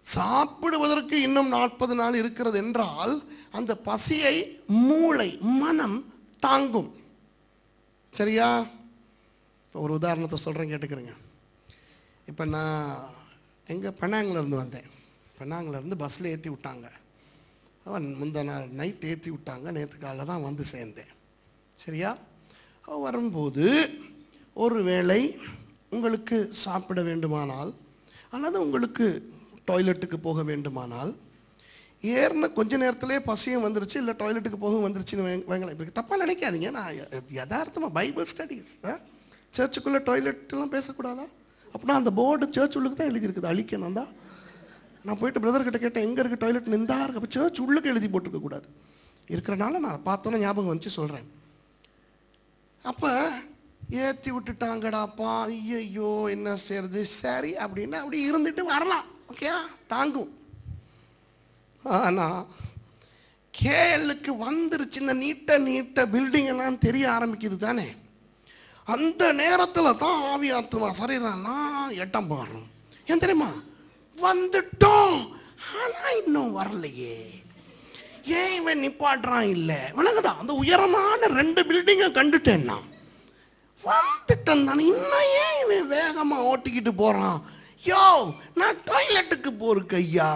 சாப்பிடுவதற்கு இன்னும் 40 நாள் இருக்கிறது என்றால் அந்த பசியை மூளை மனம் தாங்கும், சரியா? இப்போ ஒரு உதாரணத்தை சொல்கிறேன், கேட்டுக்கிறேங்க. இப்போ நான் எங்கள் பெண்ணாங்கிலேருந்து வந்தேன். பெண்ணாங்கிலேருந்து பஸ்ஸில் ஏற்றி விட்டாங்க. முந்தின நைட் ஏற்றி விட்டாங்க. நேற்று காலைல தான் வந்து சேர்ந்தேன், சரியா? வரும்போது ஒருவேளை உங்களுக்கு சாப்பிட வேண்டுமானால் அல்லது உங்களுக்கு டாய்லெட்டுக்கு போக வேண்டுமானால் ஏறின கொஞ்ச நேரத்திலே பசியும் வந்துருச்சு, இல்லை டாய்லெட்டுக்கு போகவும் வந்துருச்சுன்னு வைங்களேன். இப்போ தப்பாக நினைக்காதீங்க, நான் யதார்த்தமாக பைபிள் ஸ்டடீஸ். சர்ச்சுக்குள்ளே டாய்லெட்லாம் பேசக்கூடாதா? அப்படின்னா அந்த போர்டு சர்ச் உள்ளுக்கு தான் எழுதியிருக்குது, அழிக்கணும் தான். நான் போயிட்டு பிரதர்கிட்ட கேட்டேன், எங்கே இருக்குது டாய்லெட்? நின்றா இருக்கு. அப்போ சர்ச் உள்ளுக்கு எழுதி போட்டுருக்கக்கூடாது. இருக்கிறனால நான் பார்த்தோன்னே ஞாபகம் வந்துச்சு சொல்கிறேன். அப்போ ஏற்றி விட்டுட்டாங்கடாப்பா, ஐயோ என்ன செய்யறது, சரி அப்படின்னு அப்படி இருந்துட்டு வரலாம், ஓகே, தாங்கும். ஆனால் கேஎல்லுக்கு வந்துருச்சு, இந்த நீட்ட பில்டிங் எல்லாம் தெரிய ஆரம்பிக்குது தானே. அந்த நேரத்தில் தான் ஆவி ஆத்துமா சரினா எட்டம் போடுறோம். ஏன் தெரியுமா? வந்துட்டோம், ஆனால் இன்னும் வரலையே, ஏன் இவன் நிப்பாட்டுறான்? இல்லை விளங்குதா? அந்த உயரமான 2 பில்டிங்கை கண்டுட்டேன்னா வந்துட்டேன் தானே, இன்னும் ஏன் இவன் வேகமாக ஓட்டிக்கிட்டு போகிறான்? யோ, நான் டாய்லெட்டுக்கு போறேன் ஐயா,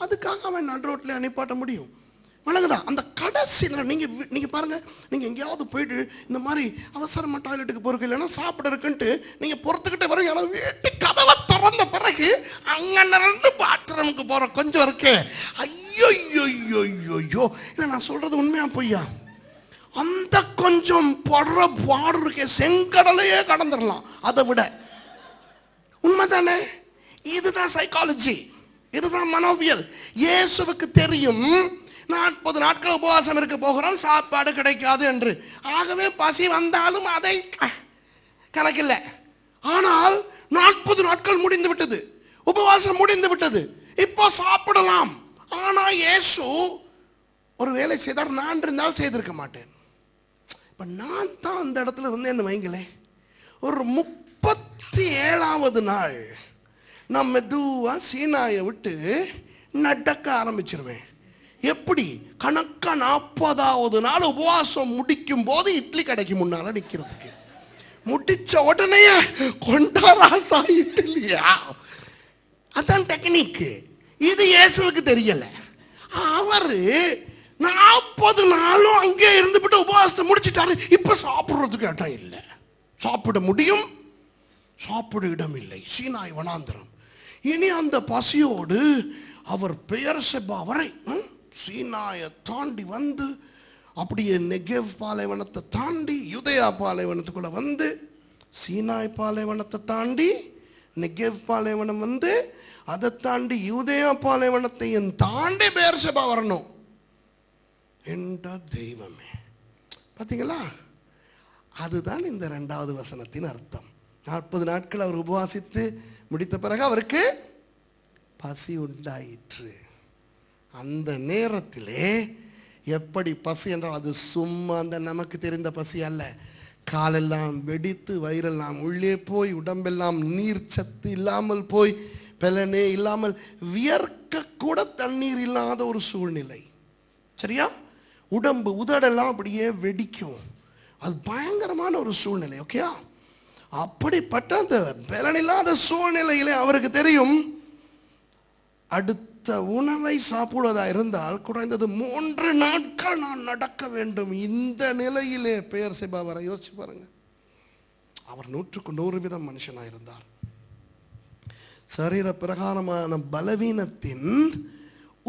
அதுக்காக அவன் நடு ரோட்டில் நிப்பாட்ட முடியும்? விளங்குதா? அந்த கடைசியில் நீங்கள் பாருங்கள், நீங்கள் எங்கேயாவது போயிட்டு இந்த மாதிரி அவசரமாக டாய்லெட்டுக்கு போறதுக்கு இல்லைன்னா சாப்பிட இருக்குன்ட்டு நீங்கள் பொறுத்துக்கிட்டே வர, ஆனால் வீட்டு கதவை திறந்த பிறகு அங்கே நடந்து பாத்ரூமுக்கு போகிற கொஞ்சம் இருக்கு. ஐயோ இல்லை, நான் சொல்கிறது உண்மையா பொய்யா? அந்த கொஞ்சம் படுற பாடு இருக்கே, செங்கடலையே கடந்துடலாம் அதை விட. உண்மைதானே? இதுதான் சைக்காலஜி, இதுதான் மனோவியல். இயேசுவுக்கு தெரியும் 40 நாட்கள் உபவாசம் இருக்க போகிறோம், சாப்பாடு கிடைக்காது என்று. ஆகவே பசி வந்தாலும் அதை கணக்கில்லை. ஆனால் 40 நாட்கள் முடிந்து விட்டது, உபவாசம் முடிந்து விட்டது, இப்போ சாப்பிடலாம். ஆனால் இயேசு ஒரு வேலை செய்தார், நான் இருந்தால் செய்திருக்க மாட்டேன். இப்போ நான் தான் அந்த இடத்துல இருந்தேன்னு வைங்களேன். ஒரு 37வது நாள் நான் மெதுவாக சீனாயை விட்டு நடக்க ஆரம்பிச்சிருவேன். எப்படி? கணக்கா 40வது நாள் உபவாசம் முடிக்கும் போது இட்லி கடைக்கு முன்னால நிற்கிறதுக்கு. முடிச்ச உடனே கொண்டாராசா இட்லியா, அதான் டெக்னிக்கு. இது இயேசுவுக்கு தெரியல. அவரு 40 நாளும் அங்கே இருந்துவிட்டு உபவாசத்தை முடிச்சிட்டாரு. இப்ப சாப்பிடுறதுக்கு இடம் இல்லை, சாப்பிட முடியும், சாப்பிட இடம் இல்லை, சீனாய் வனாந்தரம். இனி அந்த பசியோடு அவர் பெயர்செபா வரை சீனாயை தாண்டி வந்து அப்படியே நெகேவ் பாலைவனத்தை தாண்டி யூதேயா பாலைவனத்துக்குள்ள வந்து சீனாய் பாலைவனத்தை தாண்டி நெகேவ் பாலைவனம் வந்து அதை தாண்டி யூதேயா பாலைவனத்தையும் தாண்டி பெயர்செபா வரணும். என்ற தெய்வமே, பார்த்தீங்களா? அதுதான் இந்த 2வது வசனத்தின் அர்த்தம். 40 நாட்கள் அவர் உபவாசித்து முடித்த பிறகு அவருக்கு பசி உண்டாயிற்று. அந்த நேரத்திலே எப்படி பசி என்றால் அது சும்மா அந்த நமக்கு தெரிந்த பசி அல்ல. காலெல்லாம் வெடித்து வயிறெல்லாம் உள்ளே போய் உடம்பெல்லாம் நீர் சத்து இல்லாமல் போய் பலனே இல்லாமல் வியர்க்க கூட தண்ணீர் இல்லாத ஒரு சூழ்நிலை, சரியா? உடம்பு உதடெல்லாம் அப்படியே வெடிக்கும். அது பயங்கரமான ஒரு சூழ்நிலை, ஓகே? அப்படிப்பட்ட அந்த பலனில்லாத சூழ்நிலையிலே அவருக்கு தெரியும், அடுத்த உணவை சாப்பிடுவதா இருந்தால் குறைந்தது 3 நாட்கள் நான் நடக்க வேண்டும். இந்த நிலையிலே பெயர்செபா வர யோசிச்சு பாருங்க. அவர் 100க்கு 100 மனுஷனா இருந்தார். சரீர பிரகாரமான பலவீனத்தின்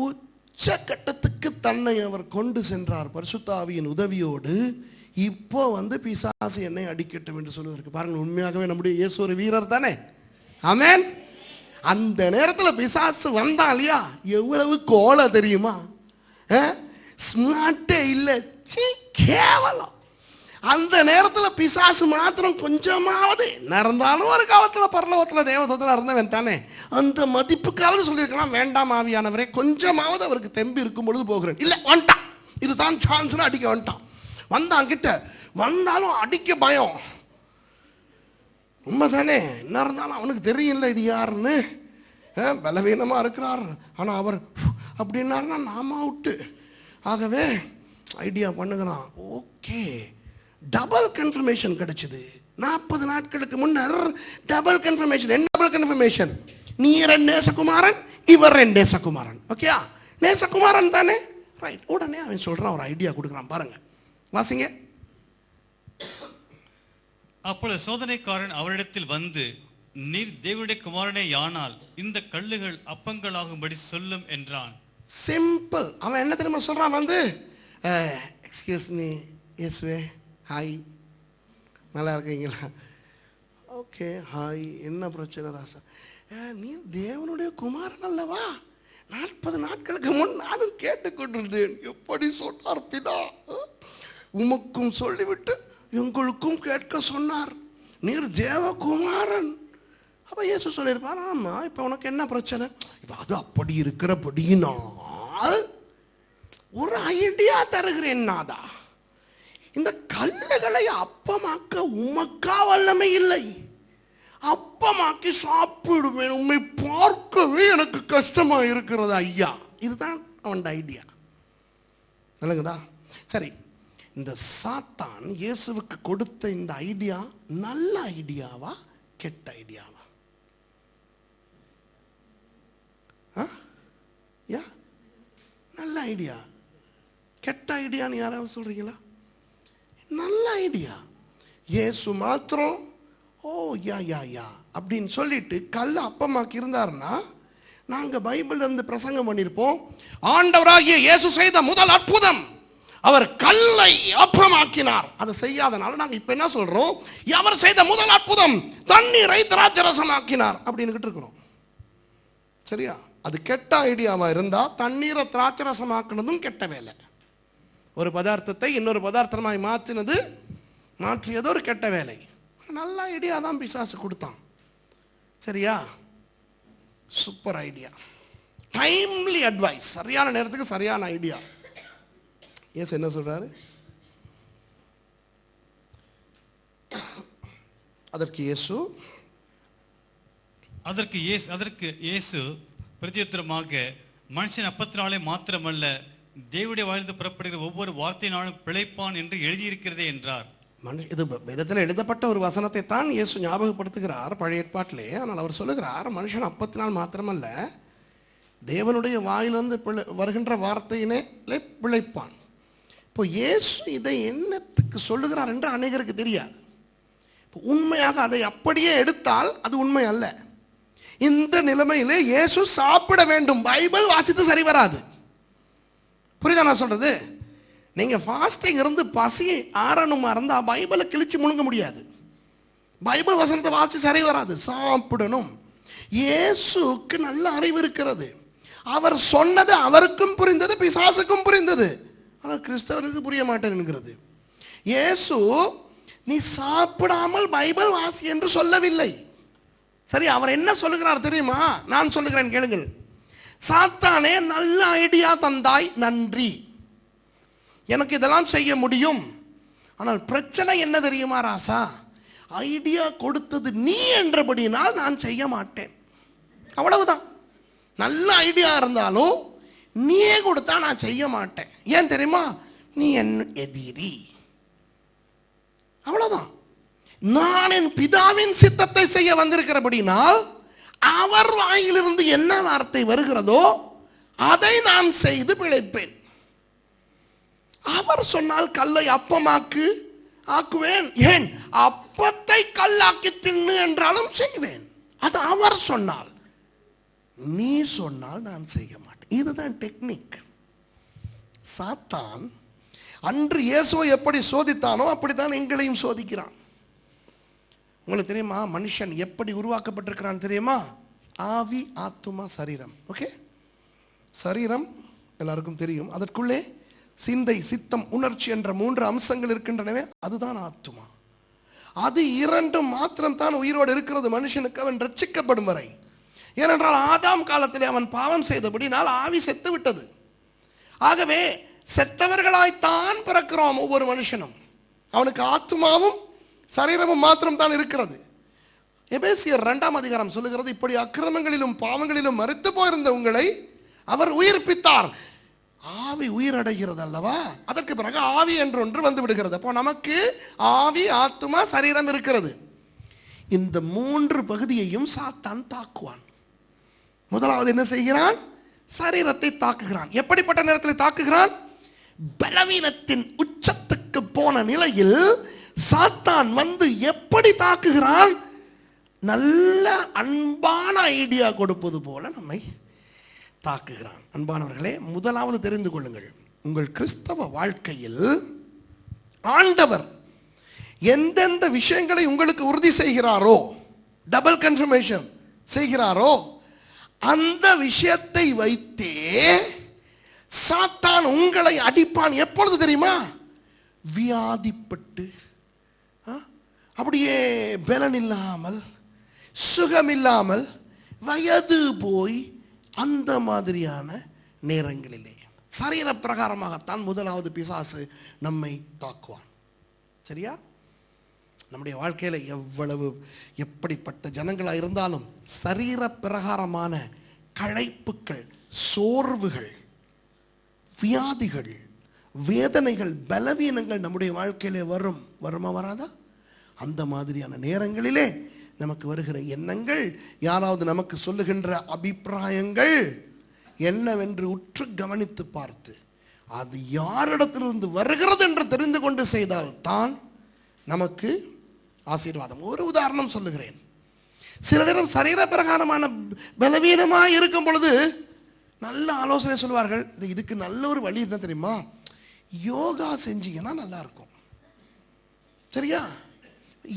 உச்சகட்டத்துக்கு தன்னை அவர் கொண்டு சென்றார் பரிசுத்த ஆவியின் உதவியோடு. இப்போ பிசாசு என்னை அடிக்கட்டும் என்று சொல்லுவாருக்கு. பாருங்க, உண்மையாகவே நம்முடைய இயேசு ஒரு வீரர் தானே. ஆமென். அந்த நேரத்தில் பிசாசு வந்தா இல்லையா, எவ்வளவு கோலை தெரியுமா, ஸ்மார்ட்டே இல்லை, கேவலம். அந்த நேரத்தில் பிசாசு மாத்திரம் கொஞ்சமாவது நடந்தாலும் ஒரு காலத்தில் பரலோகத்தில் தேவதூதனா இருந்தவன் தானே, அந்த மதிப்புக்காவது சொல்லியிருக்கலாம், வேண்டாம் ஆவியானவரே கொஞ்சமாவது அவருக்கு தெம்பு இருக்கும் பொழுது போகிறேன். இல்லை, வந்துட்டான், இதுதான் சான்ஸ்னு அடிக்க வந்துட்டான். வந்தான் கிட்ட, வந்தாலும் அடிக்க பயம். உண்மை தானே, என்ன இருந்தாலும் அவனுக்கு தெரியல இது யாருன்னு. பலவீனமா இருக்கிறார், ஆனா அவர் அப்படின்னாருன்னா நாம அவுட்டு. ஆகவே ஐடியா பண்ணுகிறான். ஓகே, டபுள் கன்ஃபர்மேஷன் கிடைச்சது. 40 நாட்களுக்கு முன்னர் டபுள் கன்ஃபர்மேஷன். என்ன டபுள் கன்ஃபர்மேஷன்? நீ நேசகுமாரன், இவர் நேசகுமாரன். ஓகே, நேசகுமாரன் தானே, ரைட். உடனே அவன் சொல்றான், ஒரு ஐடியா கொடுக்குறான். பாருங்க, வாசிங்க. அப்பொழுது சோதனைக்காரன் அவரிடத்தில் வந்து, நீர் தேவனுடைய குமாரனே யானால் இந்த கல்லுகள் அப்பங்களாகும்படி சொல்லும் என்றான். சிம்பிள். அவன் என்ன தெரியுமா சொல்றான்? எக்ஸ்கியூஸ் மீ இயேசுவே, ஹாய், நல்லா இருக்கீங்களா? ஓகே, ஹாய், என்ன பிரச்சனை ராசா? நீ தேவனுடைய குமாரன் அல்லவா? 40 நாட்களுக்கு முன் நானும் கேட்டுக்கொண்டிருந்தேன். எப்படி சொன்னார் பிதா? உமக்கும் சொல்லிவிட்டு எங்களுக்கும் கேட்க சொன்னார், நீர் தேவகுமாரன். அப்ப இயேசு சொல்லியிருப்பார், ஆமா, இப்ப உனக்கு என்ன பிரச்சனை? இப்ப அது அப்படி இருக்கிறபடியினால் ஒரு ஐடியா தருகிறேன் நாதா. இந்த கல்லுகளை அப்பமாக்க உமக்கா வல்லமை இல்லை, அப்பமாக்கி சாப்பிடுவேன், உண்மை பார்க்கவே எனக்கு கஷ்டமா இருக்கிறது ஐயா. இதுதான் அவன் ஐடியா. இல்லைங்கதா? சரி, இந்த சாத்தான் இயேசுவுக்கு கொடுத்த இந்த ஐடியா நல்ல ஐடியாவா கெட்ட ஐடியாவா? நல்ல ஐடியா. கெட்ட ஐடியான்னு யாராவது சொல்றீங்களா? நல்ல ஐடியா. இயேசு மாத்திரம் ஓ யா யா யா அப்படின்னு சொல்லிட்டு கல்ல அப்பமாக்கி இருந்தாருன்னா நாங்க பைபிள்ல இருந்து பிரசங்கம் பண்ணிருப்போம். ஆண்டவராகிய இயேசு செய்த முதல் அற்புதம், அவர் கல்லை அப்பமாக்கினார். அதை செய்யாதனால நாங்க இப்ப என்ன சொல்றோம்? அவர் செய்த முதல் அற்புதம் தண்ணீரை திராட்சரசமாக்கினார் அப்படின்னு இருக்கிறோம். சரியா? அது கெட்ட ஐடியாவா இருந்தா தண்ணீரை திராட்சரசமாக்குனதும் கெட்ட வேலை. ஒரு பதார்த்தத்தை இன்னொரு பதார்த்தமாய் மாற்றியது ஒரு கெட்ட வேலை. நல்ல ஐடியா தான் பிசாசு கொடுத்தான். சரியா? சூப்பர் ஐடியா, டைம்லி அட்வைஸ், சரியான நேரத்துக்கு சரியான ஐடியா. இயேசு என்ன சொல்றாரு? அதற்கு இயேசு பிரத்யுத்தரமாக, மனுஷன் அப்பத்தினாலே மாத்திரமல்ல தேவனுடைய வாழ்ந்து புறப்படுகிற ஒவ்வொரு வார்த்தையினாலும் பிழைப்பான் என்று எழுதியிருக்கிறதே என்றார். இது வேதத்தில் எழுதப்பட்ட ஒரு வசனத்தை தான் இயேசு ஞாபகப்படுத்துகிறார் பழைய ஏற்பாட்டிலே. ஆனால் அவர் சொல்லுகிறார், மனுஷன் அப்பத்தினால் மாத்திரமல்ல தேவனுடைய வாயிலிருந்து வருகின்ற வார்த்தையினே பிழைப்பான். இப்போ இயேசு இதை என்னத்துக்கு சொல்லுகிறார் என்று அநேகருக்கு தெரியாது. உண்மையாக அதை அப்படியே எடுத்தால் அது உண்மை அல்ல. இந்த நிலைமையிலே இயேசு சாப்பிட வேண்டும். பைபிள் வாசித்து சரி வராது. புரியுதா நான் சொல்றது? நீங்க ஃபாஸ்டிங் இருந்து பசி ஆறணுமா இருந்தா பைபிளை கிழிச்சு முழுங்க முடியாது. பைபிள் வசனத்தை வாசித்து சரி வராது. சாப்பிடணும். இயேசுக்கு நல்ல அறிவு இருக்கிறது. அவர் சொன்னது அவருக்கும் புரிந்தது, பிசாசுக்கும் புரிந்தது. ஆனால் கிறிஸ்தவருக்கு புரிய மாட்டேன் என்கிறது. இயேசு நீ சாப்பிடாமல் பைபிள் வாசி என்று சொல்லவில்லை. சரி, அவர் என்ன சொல்லுகிறார் தெரியுமா? நான் சொல்லுகிறேன் கேளுங்கள். சாத்தானே, நல்ல ஐடியா தந்தாய், நன்றி, எனக்கு இதெல்லாம் செய்ய முடியும். ஆனால் பிரச்சனை என்ன தெரியுமா ராசா? ஐடியா கொடுத்தது நீ என்றபடினால் நான் செய்ய மாட்டேன். அவ்வளவுதான். நல்ல ஐடியா இருந்தாலும் நீயே கொடுத்தா நான் செய்ய மாட்டேன். ஏன் தெரியுமா? நீ என் எதிரி. அவ்வளவுதான். நான் என் பிதாவின் சித்தத்தை செய்ய வந்திருக்கிறபடினால் அவர் வாயிலிருந்து என்ன வார்த்தை வருகிறதோ அதை நான் செய்து பிழைப்பேன். அவர் சொன்னால் கல்லை ஆக்குவேன். ஏன்? அப்பத்தை கல்லாக்கி தின்னு என்றாலும் செய்வேன். அது அவர் சொன்னால். நீ சொன்னால் நான் செய்ய மாட்டேன். இதுதான் டெக்னிக். சாத்தான் அன்று இயேசுவை எப்படி சோதித்தானோ அப்படித்தான் எங்களையும் சோதிக்கிறான். உங்களுக்கு தெரியுமா மனுஷன் எப்படி உருவாக்கப்பட்டிருக்கிறான் தெரியுமா? ஆவி, ஆத்துமா, சரீரம். ஓகே, சரீரம் எல்லாருக்கும் தெரியும். அதற்குள்ளே சிந்தை, சித்தம், உணர்ச்சி என்ற 3 அம்சங்கள் இருக்கின்றனவே, அதுதான் ஆத்துமா. அது 2 மாத்திரம் தான் உயிரோடு இருக்கிறது மனுஷனுக்கு அவன் ரட்சிக்கப்படும் வரை. ஏனென்றால் ஆதாம் காலத்திலே அவன் பாவம் செய்தபடினால் ஆவி செத்து விட்டது. ஆகவே செத்தவர்களாய்த்தான் பிறக்கிறோம் ஒவ்வொரு மனுஷனும். அவனுக்கு ஆத்துமாவும் சரீரமும் மாத்திரம் தான் இருக்கிறது. எபேசியர் 2ஆம் அதிகாரம் சொல்லுகிறது, இப்படி அக்கிரமங்களிலும் பாவங்களிலும் மரித்து போயிருந்த உங்களை அவர் உயிர்ப்பித்தார். ஆவி உயிரடைகிறது அல்லவா, அதற்கு பிறகு ஆவி என்றொன்று வந்து விடுகிறது. அப்போ நமக்கு ஆவி, ஆத்துமா, சரீரம் இருக்கிறது. இந்த 3 பகுதியையும் சாத்தான் தாக்குவான். முதலாவது என்ன செய்கிறான்? சரீரத்தை தாக்குகிறான். எப்படிப்பட்ட நேரத்தில் தாக்குகிறான்? பலவீனத்தின் உச்சத்துக்கு போன நிலையில் சாத்தான் வந்து எப்படி தாக்குகிறான்? நல்ல அன்பான ஐடியா கொடுப்பது போல நம்மை தாக்குகிறான். அன்பானவர்களே, முதலாவது தெரிந்து கொள்ளுங்கள், உங்கள் கிறிஸ்தவ வாழ்க்கையில் ஆண்டவர் எந்தெந்த விஷயங்களை உங்களுக்கு உறுதி செய்கிறாரோ, டபுள் கன்ஃபர்மேஷன் செய்கிறாரோ, அந்த விஷயத்தை வைத்தே சாத்தான் உங்களை அடிப்பான். எப்பொழுது தெரியுமா? வியாதிப்பட்டு, அப்படியே பலன் இல்லாமல், சுகம் இல்லாமல், வயது போய், அந்த மாதிரியான நேரங்களிலே சரீர பிரகாரமாகத்தான் முதலாவது பிசாசு நம்மை தாக்குவான். சரியா? நம்முடைய வாழ்க்கையில எவ்வளவு எப்படிப்பட்ட ஜனங்களாக இருந்தாலும் சரீர பிரகாரமான களைப்புகள், சோர்வுகள், வியாதிகள், வேதனைகள், பலவீனங்கள் நம்முடைய வாழ்க்கையிலே வருமா வராதா? அந்த மாதிரியான நேரங்களிலே நமக்கு வருகிற எண்ணங்கள், யாராவது நமக்கு சொல்லுகின்ற அபிப்பிராயங்கள் என்னவென்று உற்று கவனித்து பார்த்து அது யாரிடத்திலிருந்து வருகிறது என்று தெரிந்து கொண்டு செய்தால் தான் நமக்கு ஆசீர்வாதம். ஒரு உதாரணம் சொல்லுகிறேன். சில நேரம் சரீர பிரகாரமான பலவீனமாக இருக்கும் பொழுது நல்ல ஆலோசனை சொல்வார்கள். இதுக்கு நல்ல ஒரு வழி என்ன தெரியுமா? யோகா செஞ்சீங்கன்னா நல்லா இருக்கும். சரியா?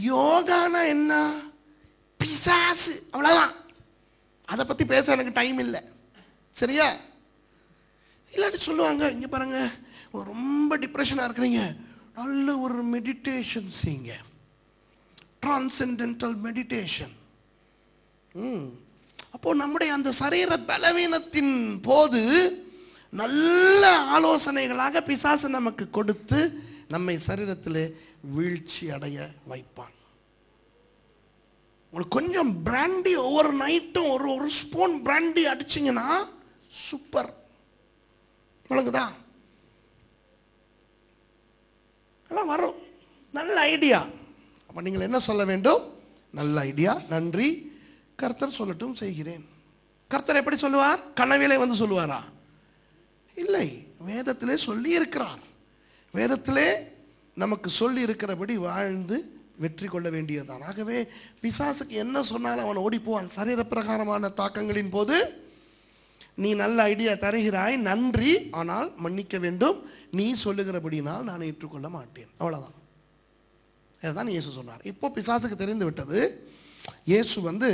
யோகானா என்ன? பிசாசு, அவ்வளவுதான். அதை பத்தி பேச எனக்கு டைம் இல்லை. சரியா? இல்லாட்டி சொல்லுவாங்க, இங்க பாருங்க, ரொம்ப டிப்ரெஷனா இருக்கிறீங்க, நல்ல ஒரு மெடிடேஷன் செய்யுங்க, டிரான்சென்டென்டல் மெடிடேஷன். அப்போ நம்முடைய அந்த சரீர பலவீனத்தின் போது நல்ல ஆலோசனைகளாக பிசாசு நமக்கு கொடுத்து நம்மை சரீரத்தில் வீழ்ச்சி அடைய வைப்பான். உங்களுக்கு கொஞ்சம் பிராண்டி ஒவ்வொரு நைட்டும் ஒரு ஸ்பூன் பிராண்டி அடிச்சிங்கன்னா சூப்பர். உங்களுக்குதா வரும் நல்ல ஐடியா. அப்ப நீங்கள் என்ன சொல்ல வேண்டும்? நல்ல ஐடியா, நன்றி, கர்த்தர் சொல்லட்டும், செய்கிறேன். கர்த்தர் எப்படி சொல்லுவார்? கனவிலே வந்து சொல்லுவாரா? இல்லை, வேதத்திலே சொல்லி இருக்கிறார். வேதத்திலே நமக்கு சொல்லி இருக்கிறபடி வாழ்ந்து வெற்றி கொள்ள வேண்டியதுதான். ஆகவே பிசாசுக்கு என்ன சொன்னாலும் அவன் ஓடி போவான். சரீர பிரகாரமான தாக்கங்களின் போது நீ நல்ல ஐடியா தருகிறாய், நன்றி, ஆனால் மன்னிக்க வேண்டும், நீ சொல்லுகிறபடினால் நான் ஏற்றுக்கொள்ள மாட்டேன். அவ்வளவுதான். அதுதான் இயேசு சொன்னார். இப்போ பிசாசுக்கு தெரிந்து விட்டது. இயேசு வந்து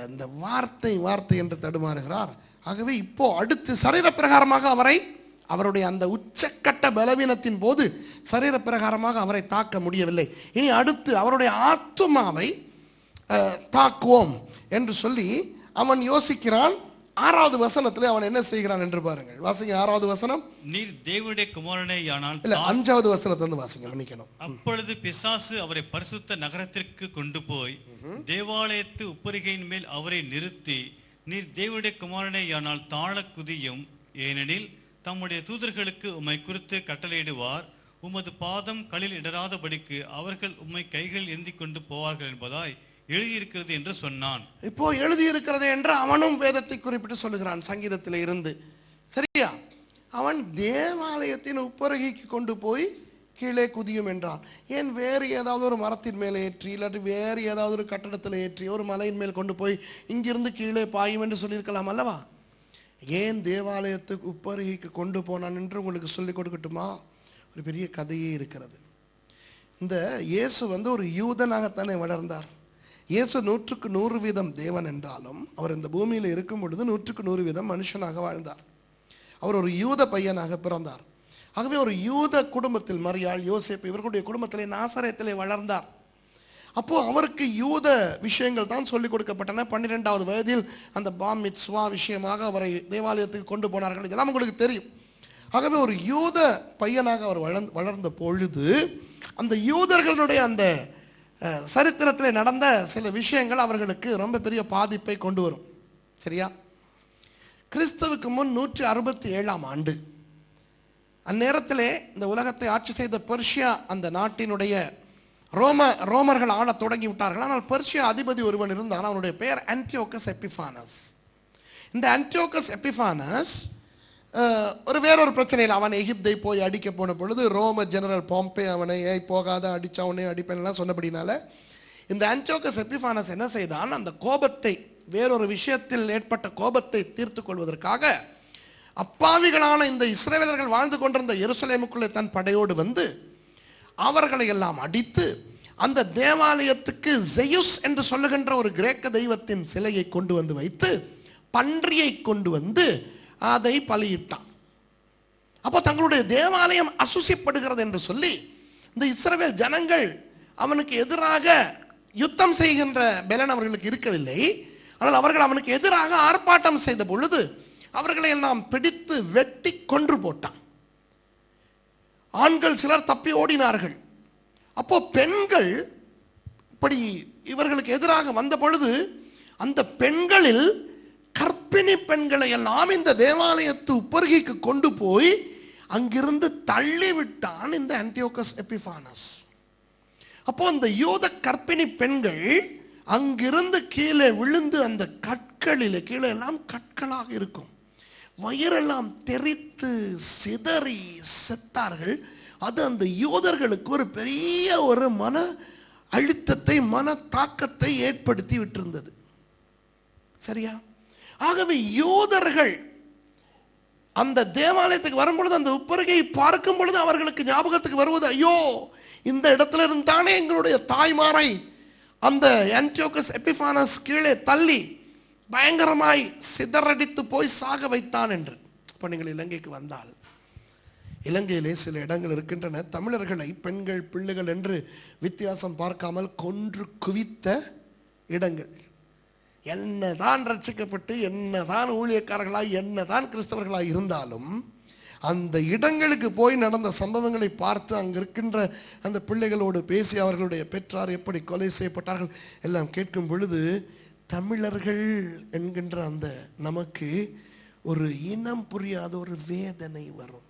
இந்த வார்த்தை என்று தடுமாறுகிறார். ஆகவே இப்போ அடுத்து சரீர பிரகாரமாக அவருடைய அந்த உச்சக்கட்ட பலவீனத்தின் போது சரீர பிரகாரமாக அவரை தாக்க முடியவில்லை. இனி அடுத்து அவருடைய ஆத்துமாவை தாக்குவோம் என்று சொல்லி அவன் யோசிக்கிறான். 6வது வசனத்தில் அவன் என்ன செய்கிறான் என்று பாருங்கள். வாசிங்க 6வது வசனம். நீர் தேவனுடைய குமாரனேயானால். இல்ல, 5வது வசனத்திலிருந்து வாசிங்க, மன்னிக்கணும். அப்பொழுது பிசாசு அவரை பரிசுத்த நகரத்திற்கு கொண்டு போய் தேவாலயத்து உப்பரிகையின் மேல் அவரை நிறுத்தி, நீர் தேவனுடைய குமாரனேயானால் தாழ குதியும், ஏனெனில் தம்முடைய தூதர்களுக்கு உம்மை குறித்து கட்டளையிடுவார், உமது பாதம் கல்லில் இடராதபடிக்கு அவர்கள் உம்மை கைகள் ஏந்தி கொண்டு போவார்கள் என்பதாய் எழுதியிருக்கிறது என்று சொன்னான். இப்போ எழுதியிருக்கிறது என்று அவனும் வேதத்தை குறிப்பிட்டு சொல்லுகிறான் சங்கீதத்தில் இருந்து. சரியா? அவன் தேவாலயத்தின் உப்பருகைக்கு கொண்டு போய் கீழே குதியும் என்றான். ஏன் வேறு ஏதாவது ஒரு மரத்தின் மேலே ஏற்றி, இல்லாட்டி வேறு ஏதாவது ஒரு கட்டடத்தில் ஏற்றி ஒரு மலையின் மேல் கொண்டு போய் இங்கிருந்து கீழே பாயும் என்று சொல்லியிருக்கலாம் அல்லவா? ஏன் தேவாலயத்துக்கு உப்பருகைக்கு கொண்டு போனான் என்று உங்களுக்கு சொல்லிக் கொடுக்கட்டுமா? ஒரு பெரிய கதையே இருக்கிறது. இந்த இயேசு ஒரு யூதனாகத்தானே வளர்ந்தார். இயேசு 100% தேவன் என்றாலும் அவர் இந்த பூமியில் இருக்கும் பொழுது 100% மனுஷனாக வாழ்ந்தார். அவர் ஒரு யூத பையனாக பிறந்தார். ஆகவே ஒரு யூத குடும்பத்தில் மரியாள், யோசேப்பு இவர்களுடைய குடும்பத்திலே நாசரேத்திலே வளர்ந்தார். அப்போ அவருக்கு யூத விஷயங்கள் தான் சொல்லிக் கொடுக்கப்பட்டன. 12வது வயதில் அந்த பாம் மித்ஸ்வா விஷயமாக அவரை தேவாலயத்துக்கு கொண்டு போனார்கள். இதெல்லாம் உங்களுக்கு தெரியும். ஆகவே ஒரு யூத பையனாக அவர் வளர்ந்த பொழுது அந்த யூதர்களுடைய அந்த சரித்திரத்தில் நடந்த சில விஷயங்கள் அவர்களுக்கு ரொம்ப பெரிய பாதிப்பை கொண்டு வரும். சரியா? கிறிஸ்துவுக்கு முன் 167ஆம் ஆண்டு அந்நேரத்திலே இந்த உலகத்தை ஆட்சி செய்த பெர்ஷியா அந்த நாட்டினுடைய ரோமர்கள் ஆளத் தொடங்கி விட்டார்கள். ஆனால் பெர்ஷியா அதிபதி ஒருவன் இருந்தான். அவனுடைய பெயர் ஆன்டியோகஸ் எபிஃபானஸ். இந்த ஆன்டியோகஸ் எபிஃபானஸ் வேறொரு பிரச்சனையில் அவன் எகிப்தை போய் அடிக்க போன பொழுது ரோம ஜெனரல் பாம்பே அவனை போகாத அடிச்சா உடனே அடிப்பேன்லாம் சொன்னபடினால இந்த ஆன்டியோகஸ் எபிஃபானஸ் என்ன செய்தான், அந்த கோபத்தை, வேறொரு விஷயத்தில் ஏற்பட்ட கோபத்தை தீர்த்து கொள்வதற்காக அப்பாவிகளான இந்த இஸ்ரவேலர்கள் வாழ்ந்து கொண்டிருந்த எருசலேமுக்குள்ளே தன் படையோடு வந்து அவர்களை எல்லாம் அடித்து அந்த தேவாலயத்துக்கு ஜெயுஸ் என்று சொல்லுகின்ற ஒரு கிரேக்க தெய்வத்தின் சிலையை கொண்டு வந்து வைத்து பன்றியை கொண்டு வந்து அதை பலியிட்டான். அப்போ தங்களுடைய தேவாலயம் அசுசிப்படுகிறது என்று சொல்லி இந்த இஸ்ரவேல் ஜனங்கள் அவனுக்கு எதிராக யுத்தம் செய்கின்ற பலன் அவர்களுக்கு இருக்கவில்லை. ஆனால் அவர்கள் அவனுக்கு எதிராக ஆர்ப்பாட்டம் செய்த பொழுது அவர்களை எல்லாம் பிடித்து வெட்டி கொன்று போட்டான். ஆண்கள் சிலர் தப்பி ஓடினார்கள். அப்போ பெண்கள் இப்படி இவர்களுக்கு எதிராக வந்த பொழுது அந்த பெண்களில் கர்ப்பிணி பெண்களை எல்லாம் இந்த தேவாலயத்து உப்பருகைக்கு கொண்டு போய் அங்கிருந்து தள்ளி விட்டான் இந்த ஆன்டியோகஸ் எபிஃபானஸ். அப்போ அந்த யூத கர்ப்பிணி பெண்கள் அங்கிருந்து கீழே விழுந்து அந்த கற்களிலே, கீழே எல்லாம் கற்களாக இருக்கும், வயிறெல்லாம் தெரித்து சிதறி செத்தார்கள். அது அந்த யூதர்களுக்கு ஒரு பெரிய ஒரு மன அழுத்தத்தை, மன தாக்கத்தை ஏற்படுத்தி விட்டிருந்தது. சரியா? ஆகவே யூதர்கள் அந்த தேவாலயத்துக்கு வரும்பொழுது, அந்த உப்பருகையை பார்க்கும் பொழுது அவர்களுக்கு ஞாபகத்துக்கு வருவது, ஐயோ இந்த இடத்துல இருந்தானே எங்களுடைய தாய்மாரை அந்த ஆன்டியோகஸ் எபிஃபானஸ் கீழே தள்ளி பயங்கரமாய் சிதறடித்து போய் சாக வைத்தான் என்று. இப்போ நீங்கள் இலங்கைக்கு வந்தால் இலங்கையிலே சில இடங்கள் இருக்கின்றன, தமிழர்களை பெண்கள் பிள்ளைகள் என்று வித்தியாசம் பார்க்காமல் கொன்று குவித்த இடங்கள். என்னதான் ரட்சிக்கப்பட்டு என்னதான் ஊழியக்காரர்களாய் என்னதான் கிறிஸ்தவர்களாய் இருந்தாலும் அந்த இடங்களுக்கு போய் நடந்த சம்பவங்களை பார்த்து அங்கே இருக்கின்ற அந்த பிள்ளைகளோடு பேசி அவர்களுடைய பெற்றார் எப்படி கொலை செய்யப்பட்டார்கள் எல்லாம் கேட்கும் பொழுது தமிழர்கள் என்கின்ற அந்த நமக்கு ஒரு இனம் புரியாத ஒரு வேதனை வரும்.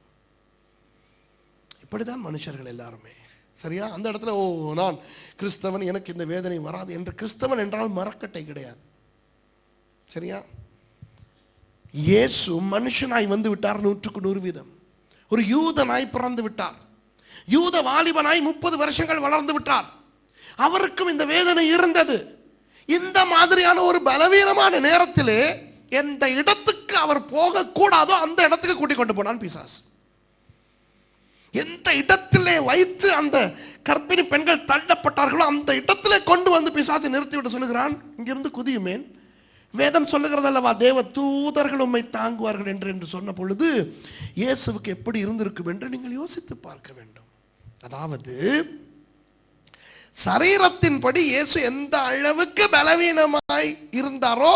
இப்படிதான் மனுஷர்கள் எல்லாருமே. சரியா? அந்த இடத்துல நான் கிறிஸ்தவன், எனக்கு இந்த வேதனை வராது என்று. கிறிஸ்தவன் என்றால் மரக்கட்டை கிடையாது. சரியா? இயேசு மனுஷனாய் வந்து விட்டார். 100% ஒரு யூதனாய் பிறந்து விட்டார். யூத வாலிபனாய் 30 வருஷங்கள் வளர்ந்து விட்டார். அவருக்கும் இந்த வேதனை இருந்தது. இந்த மாதிரியான ஒரு பலவீனமான நேரத்திலே எந்த இடத்துக்கு அவர் போக கூடாதோ அந்த இடத்துக்கு கூட்டிக் கொண்டு போனான் பிசாசு. எந்த இடத்திலே வைத்து அந்த கர்ப்பிணி பெண்கள் தள்ளப்பட்டார்களோ அந்த இடத்திலே கொண்டு வந்து பிசாசு நிறுத்திவிட்டு சொல்லுகிறான், இங்கிருந்து குதியுமேன். வேதம் சொல்லுகிறது அல்லவா, தேவ தூதர்கள் உம்மை தாங்குவார்கள் என்று சொன்ன பொழுது இயேசுவுக்கு எப்படி இருந்திருக்கும் என்று நீங்கள் யோசித்து பார்க்க வேண்டும். அதாவது சரீரத்தின்படி இயேசு எந்த அளவுக்கு பலவீனமாய் இருந்தாரோ,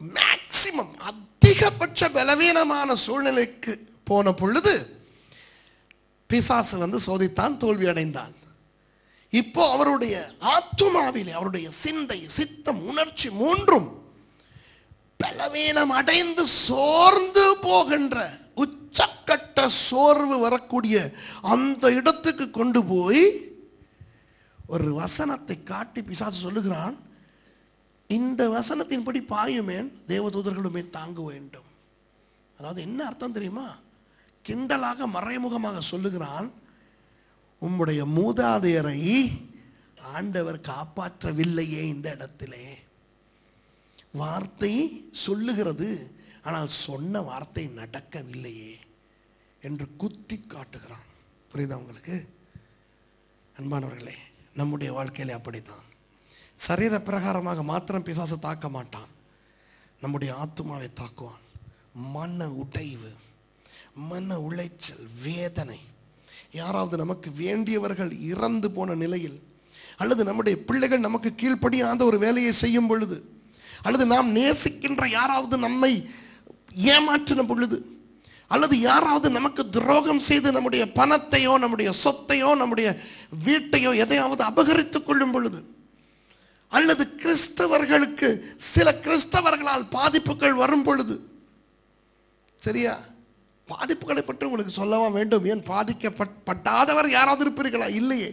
மேக்சிமம் அதிகபட்ச பலவீனமான சூழ்நிலைக்கு போன பொழுது பிசாசு வந்து சோதித்தான், தோல்வி அடைந்தான். இப்போ அவருடைய ஆத்துமாவிலே அவருடைய சிந்தை, சித்தம், உணர்ச்சி மூன்றும் பலவீனம் அடைந்து சோர்ந்து போகின்ற உச்சக்கட்ட சோர்வு வரக்கூடிய அந்த இடத்துக்கு கொண்டு போய் ஒரு வசனத்தை காட்டி பிசாசு சொல்லுகிறான், இந்த வசனத்தின்படி பாயுமேன் தேவதூதர்களுமே தாங்க வேண்டும். அதாவது என்ன அர்த்தம் தெரியுமா? கிண்டலாக மறைமுகமாக சொல்லுகிறான், உம்முடைய மூதாதையரை ஆண்டவர் காப்பாற்றவில்லையே. இந்த இடத்திலே வார்த்தை சொல்லுகிறது, ஆனால் சொன்ன வார்த்தை நடக்கவில்லையே என்று குத்தி காட்டுகிறான். புரியுதா உங்களுக்கு? அன்பானவர்களே, நம்முடைய வாழ்க்கையில அப்படித்தான். சரீர பிரகாரமாக மாத்திரம் பிசாசு தாக்க மாட்டான், நம்முடைய ஆத்துமாவை தாக்குவான். மன உடைவு, மன உளைச்சல், வேதனை, யாராவது நமக்கு வேண்டியவர்கள் இறந்து போன நிலையில், அல்லது நம்முடைய பிள்ளைகள் நமக்கு கீழ்ப்படியாத ஒரு வேலையை செய்யும் பொழுது, அல்லது நாம் நேசிக்கின்ற யாராவது நம்மை ஏமாற்றின பொழுது, அல்லது யாராவது நமக்கு துரோகம் செய்து நம்முடைய பணத்தையோ நம்முடைய சொத்தையோ நம்முடைய வீட்டையோ எதையாவது அபகரித்துக் கொள்ளும் பொழுது, அல்லது கிறிஸ்தவர்களுக்கு சில கிறிஸ்தவர்களால் பாதிப்புகள் வரும் பொழுது, சரியா, பாதிப்புகளை பற்றி உங்களுக்கு சொல்லவா வேண்டும்? ஏன் பாதிக்கப்படாதவர் யாராவது இருப்பீர்களா? இல்லையே.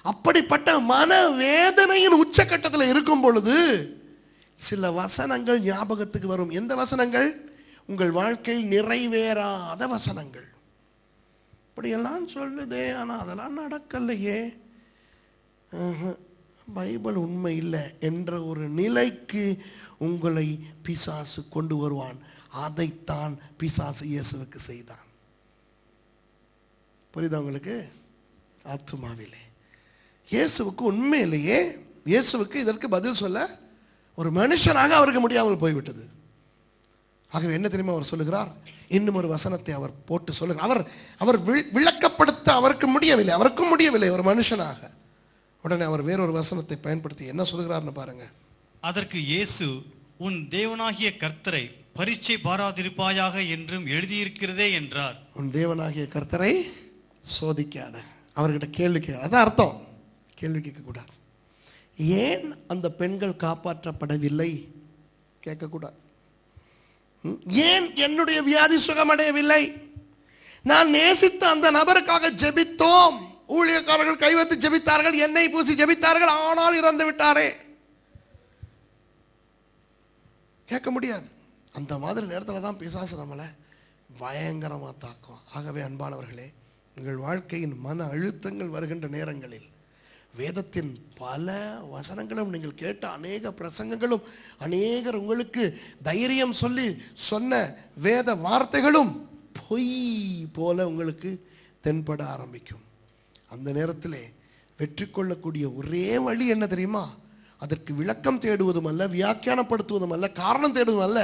அப்படிப்பட்ட மனவேதனையின் உச்சக்கட்டத்தில் இருக்கும் பொழுது சில வசனங்கள் ஞாபகத்துக்கு வரும். எந்த வசனங்கள்? உங்கள் வாழ்க்கையில் நிறைவேறாத வசனங்கள். இப்படியெல்லாம் சொல்லுதே, ஆனால் அதெல்லாம் நடக்கலையே, பைபிள் உண்மை இல்லை என்ற ஒரு நிலைக்கு உங்களை பிசாசு கொண்டு வருவான். அதைத்தான் பிசாசு இயேசுவுக்கு செய்தான். புரியுதா உங்களுக்கு? ஆத்துமாவிலே இயேசுவுக்கு உண்மையிலேயே இயேசுவுக்கு இதற்கு பதில் சொல்ல ஒரு மனுஷனாக அவருக்கு முடியாமல் போய்விட்டது. ஆகவே என்ன தெரியுமா அவர் சொல்லுகிறார்? இன்னும் ஒரு வசனத்தை அவர் போட்டு சொல்லுகிறார். அவர் விளக்கப்படுத்த அவருக்கு முடியவில்லை, அவருக்கும் முடியவில்லை ஒரு மனுஷனாக. உடனே அவர் வேறொரு வசனத்தை பயன்படுத்தி என்ன சொல்லுகிறார்னு பாருங்க. அதற்கு இயேசு, உன் தேவனாகிய கர்த்தரை பரீட்சை பாராதிருப்பாயாக என்றும் எழுதியிருக்கிறதே என்றார். உன் தேவனாகிய கர்த்தரை சோதிக்காத. அவர்கிட்ட கேள்வி கேட்க, அதான் அர்த்தம். கேள்வி கேட்கக்கூடாது. ஏன் அந்த பெண்கள் காப்பாற்றப்படவில்லை கேட்கக்கூடாது. ஏன் என்னுடைய வியாதி சுகமடையவில்லை? நான் நேசித்த அந்த நபருக்காக ஜெபித்தோம், ஊழியக்காரர்கள் கைவத்து ஜெபித்தார்கள், எண்ணெய் பூசி ஜெபித்தார்கள், ஆனால் இறந்து விட்டாரே. கேட்க முடியாது. அந்த மாதிரி நேரத்தில் தான் பிசாசு நம்மளை பயங்கரமாக தாக்கும். ஆகவே அன்பானவர்களே, உங்கள் வாழ்க்கையின் மன அழுத்தங்கள் வருகின்ற நேரங்களில் வேதத்தின் பல வசனங்களும் நீங்கள் கேட்ட அநேக பிரசங்கங்களும் அநேகர் உங்களுக்கு தைரியம் சொல்லி சொன்ன வேத வார்த்தைகளும் பொய் போல உங்களுக்கு தென்பட ஆரம்பிக்கும். அந்த நேரத்திலே வெற்றி கொள்ளக்கூடிய ஒரே வழி என்ன தெரியுமா? அதற்கு விளக்கம் தேடுவதும் அல்ல, வியாக்கியானப்படுத்துவதும் அல்ல, காரணம் தேடுவதும் அல்ல.